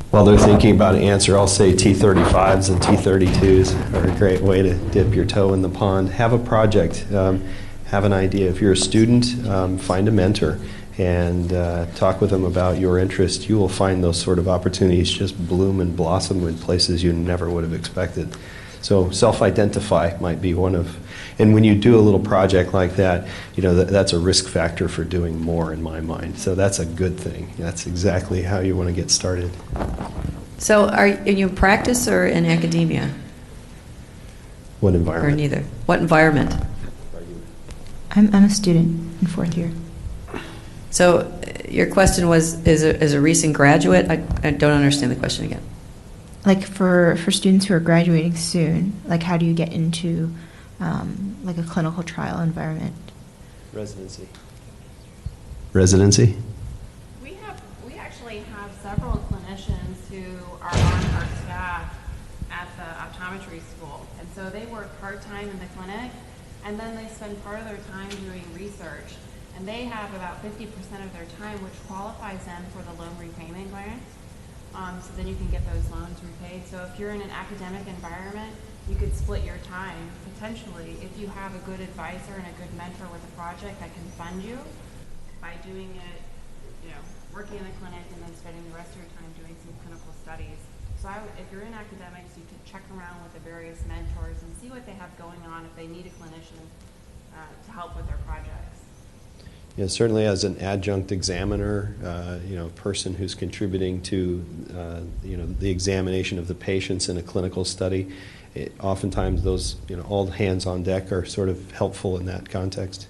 S4: While they're thinking about an answer, I'll say T35s and T32s are a great way to dip your toe in the pond. Have a project. Have an idea. If you're a student, find a mentor and talk with them about your interest. You will find those sort of opportunities just bloom and blossom in places you never would have expected. So self-identify might be one of, and when you do a little project like that, you know, that's a risk factor for doing more in my mind. So that's a good thing. That's exactly how you want to get started.
S2: So are you in practice or in academia?
S4: What
S2: Or
S4: environment?
S2: neither? What environment?
S7: I'm a student in fourth year.
S2: So your question was, as a recent graduate? I don't understand the question again.
S7: Like for students who are graduating soon, like how do you get into like a clinical trial environment?
S4: Residency. Residency?
S6: We actually have several clinicians who are on our staff at the optometry school, and so they work part-time in the clinic, and then they spend part of their time doing research, and they have about 50% of their time, which qualifies them for the loan repayment grant. So then you can get those loans repaid. So if you're in an academic environment, you could split your time potentially if you have a good advisor and a good mentor with a project that can fund you by doing it, you know, working in the clinic and then spending the rest of your time doing some clinical studies. So if you're in academics, you could check around with the various mentors and see what they have going on if they need a clinician to help with their projects.
S4: Yeah, certainly as an adjunct examiner, you know, a person who's contributing to, you know, the examination of the patients in a clinical study, oftentimes those, you know, all hands on deck are sort of helpful in that context.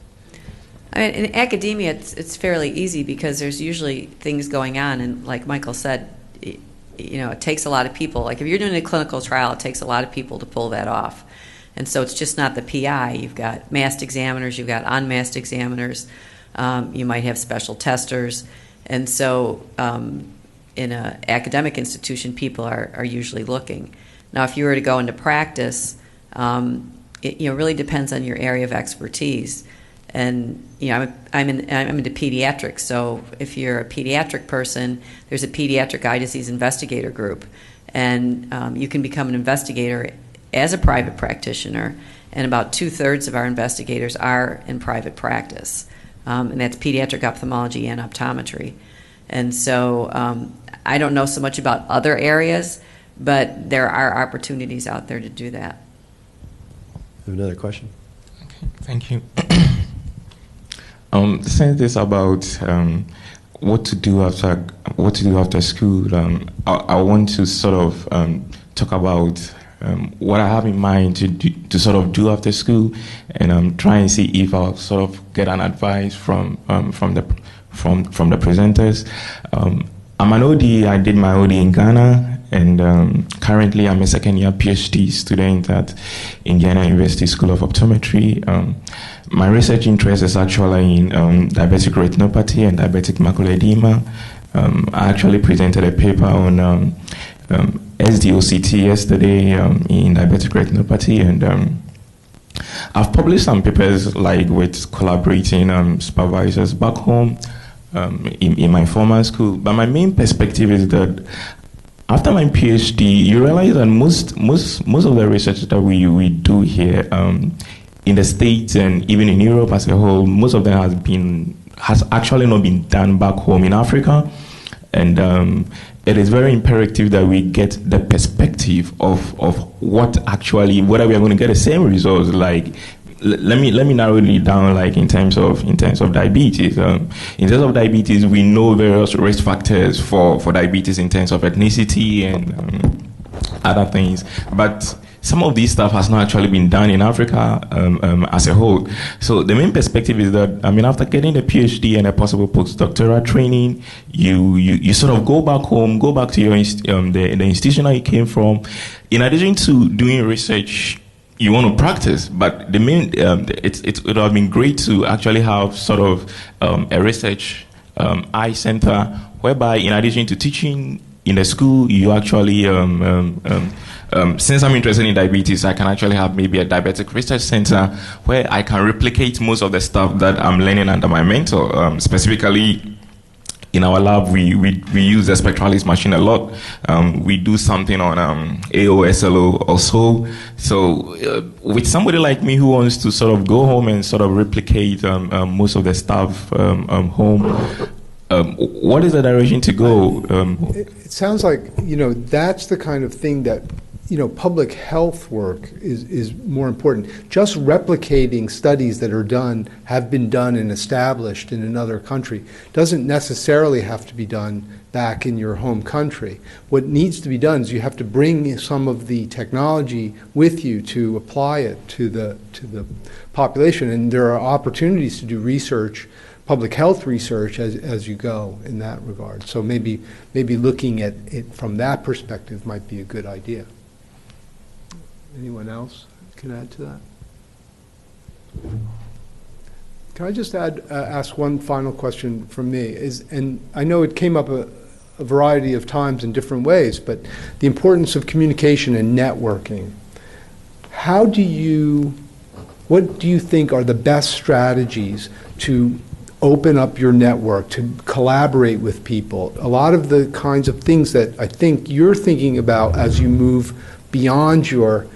S2: I mean, in academia, it's fairly easy because there's usually things going on, and like Michael said, you know, it takes a lot of people. Like if you're doing a clinical trial, it takes a lot of people to pull that off. And so it's just not the PI. You've got masked examiners, you've got unmasked examiners. You might have special testers. And so in an academic institution, people are usually looking. Now, if you were to go into practice, it really depends on your area of expertise. And you know, I'm into pediatrics, so if you're a pediatric person, there's a pediatric eye disease investigator group, and you can become an investigator as a private practitioner. And about 2/3 of our investigators are in private practice. And that's pediatric ophthalmology and optometry. And so I don't know so much about other areas, but there are opportunities out there to do that.
S4: I have another question.
S8: Okay, thank you. Saying this about what to do after school. I want to sort of talk about what I have in mind to sort of do after school, and try and see if I'll sort of get an advice from the presenters. I'm an OD. I did my OD in Ghana, and currently I'm a second-year PhD student at Indiana University School of Optometry. My research interest is actually in diabetic retinopathy and diabetic macular edema. I actually presented a paper on SDOCT yesterday in diabetic retinopathy, and I've published some papers like with collaborating supervisors back home in my former school. But my main perspective is that after my PhD, you realize that most of the research that we do here in the States and even in Europe as a whole, most of them has actually not been done back home in Africa, and it is very imperative that we get the perspective of what actually, whether we are going to get the same results. Like, let me narrow it down. Like in terms of diabetes, in terms of diabetes, we know various risk factors for diabetes in terms of ethnicity and other things, but some of this stuff has not actually been done in Africa as a whole. So the main perspective is that, after getting the PhD and a possible postdoctoral training, you sort of go back home, go back to your the institution that you came from. In addition to doing research, you want to practice, but the main it would have been great to actually have sort of a research eye center whereby, in addition to teaching in the school, you actually since I'm interested in diabetes, I can actually have maybe a diabetic research center where I can replicate most of the stuff that I'm learning under my mentor. Specifically, in our lab, we use the spectralis machine a lot. We do something on AAO SLO also. So with somebody like me who wants to sort of go home and sort of replicate most of the stuff home, what is the direction to go?
S1: It sounds like, that's the kind of thing that, public health work is more important. Just replicating studies that have been done and established in another country doesn't necessarily have to be done back in your home country. What needs to be done is you have to bring some of the technology with you to apply it to the population, and there are opportunities to do research, public health research as you go in that regard. So maybe looking at it from that perspective might be a good idea. Anyone else can add to that? Can I just ask one final question from me? And I know it came up a variety of times in different ways, but the importance of communication and networking. What do you think are the best strategies to open up your network, to collaborate with people? A lot of the kinds of things that I think you're thinking about as you move beyond your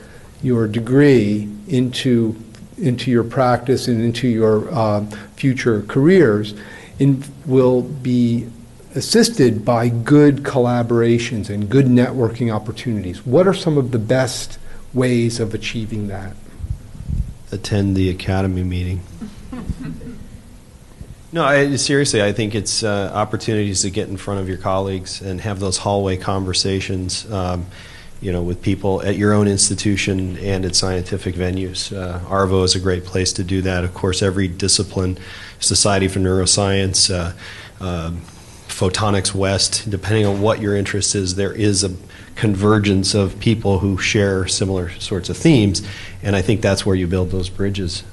S1: degree into your practice and into your future careers will be assisted by good collaborations and good networking opportunities. What are some of the best ways of achieving that?
S4: Attend the Academy meeting. No, seriously, I think it's opportunities to get in front of your colleagues and have those hallway conversations, with people at your own institution and at scientific venues. ARVO is a great place to do that. Of course, every discipline, Society for Neuroscience, Photonics West, depending on what your interest is, there is a convergence of people who share similar sorts of themes, and I think that's where you build those bridges.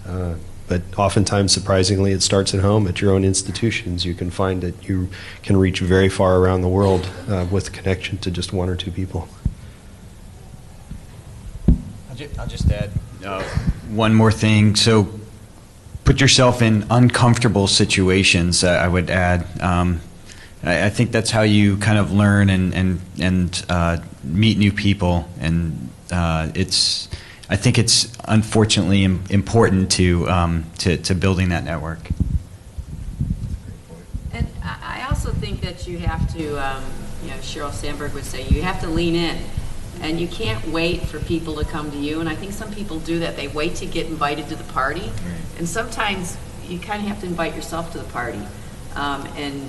S4: But oftentimes, surprisingly, it starts at home, at your own institutions. You can find that you can reach very far around the world with connection to just one or two people.
S3: I'll just add one more thing. So put yourself in uncomfortable situations, I would add. I think that's how you kind of learn and meet new people. And I think it's unfortunately important to building that network.
S2: And I also think that you have to, Sheryl Sandberg would say, you have to lean in. And you can't wait for people to come to you. And I think some people do that. They wait to get invited to the party. Right. And sometimes you kind of have to invite yourself to the party. and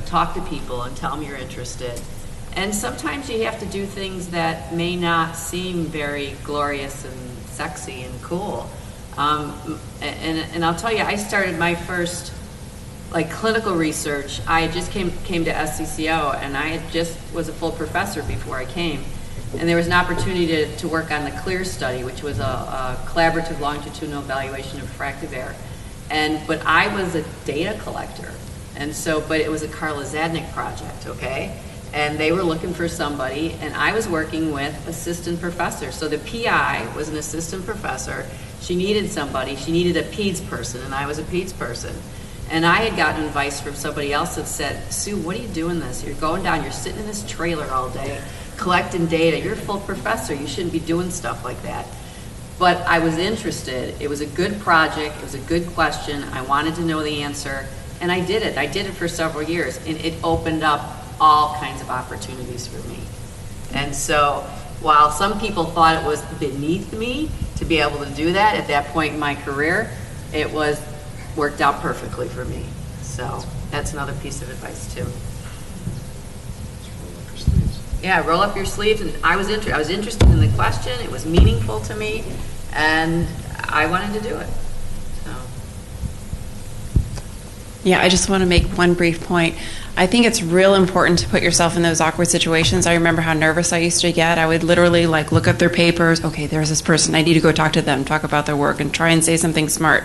S2: talk to people and tell them you're interested. And sometimes you have to do things that may not seem very glorious and sexy and cool. And I'll tell you, I started my first clinical research. I just came to SCCO, and I was a full professor before I came. And there was an opportunity to work on the CLEAR study, which was a collaborative longitudinal evaluation of refractive error. But I was a data collector, but it was a Carla Zadnik project, okay? And they were looking for somebody, and I was working with assistant professors. So the PI was an assistant professor. She needed somebody. She needed a PEDS person, and I was a PEDS person. And I had gotten advice from somebody else that said, Sue, what are you doing this? You're going down, you're sitting in this trailer all day, collecting data. You're a full professor. You shouldn't be doing stuff like that. But I was interested. It was a good project. It was a good question. I wanted to know the answer, and I did it. I did it for several years, and it opened up all kinds of opportunities for me. And so while some people thought it was beneath me to be able to do that at that point in my career, it worked out perfectly for me. So that's another piece of advice too. Yeah, roll up your sleeves. And I was interested in the question. It was meaningful to me, and I wanted to do it. So.
S6: Yeah, I just want to make one brief point. I think it's real important to put yourself in those awkward situations. I remember how nervous I used to get. I would literally look up their papers. Okay, there's this person. I need to go talk to them, talk about their work, and try and say something smart,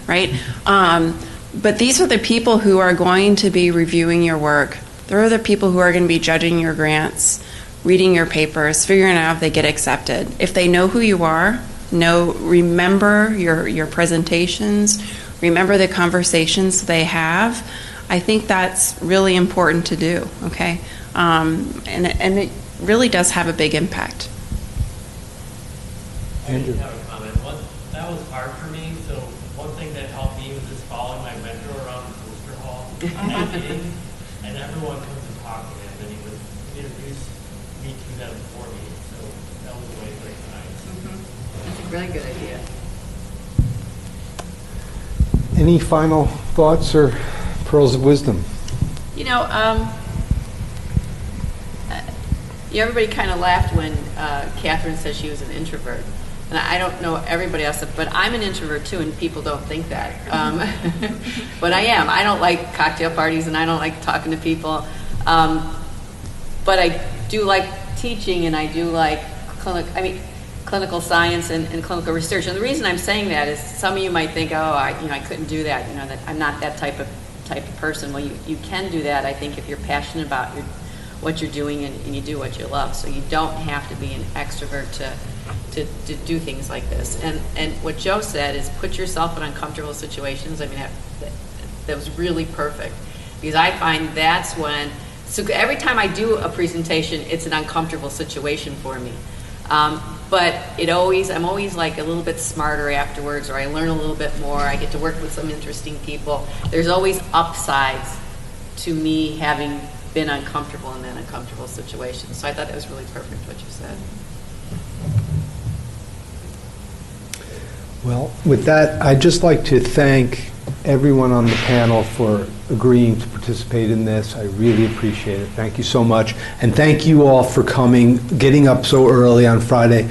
S6: right? But these are the people who are going to be reviewing your work. They're the people who are going to be judging your grants, reading your papers, figuring out if they get accepted. If they know who you are, remember your presentations, remember the conversations they have. I think that's really important to do, okay? And it really does have a big impact.
S9: I just have a comment. That was hard for me, so one thing that helped me was just following my mentor around the poster hall at meetings, and everyone comes to talk to him, and he would introduce me to them for me, so that was a way to break the ice.
S2: That's a really good idea.
S1: Any final thoughts or pearls of wisdom?
S2: Everybody kind of laughed when Catherine said she was an introvert. And I don't know everybody else, but I'm an introvert too, and people don't think that. But I am. I don't like cocktail parties, and I don't like talking to people. But I do like teaching, and I do like clinical science and clinical research. And the reason I'm saying that is some of you might think, I couldn't do that. That I'm not that type of person. Well, you can do that, I think, if you're passionate about what you're doing and you do what you love. So you don't have to be an extrovert to do things like this. And what Joe said is put yourself in uncomfortable situations. I mean, that was really perfect, because I find that's when, so every time I do a presentation, it's an uncomfortable situation for me. But I'm always a little bit smarter afterwards, or I learn a little bit more. I get to work with some interesting people. There's always upsides to me having been uncomfortable in that uncomfortable situation. So I thought that was really perfect what you said.
S1: Well, with that, I'd just like to thank everyone on the panel for agreeing to participate in this. I really appreciate it. Thank you so much. And thank you all for coming, getting up so early on Friday.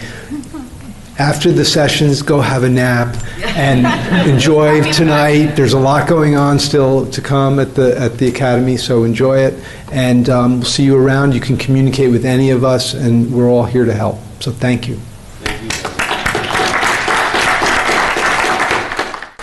S1: After the sessions, go have a nap and enjoy tonight. There's a lot going on still to come at the Academy, so enjoy it. And we'll see you around. You can communicate with any of us, and we're all here to help. So thank you.
S4: Thank you.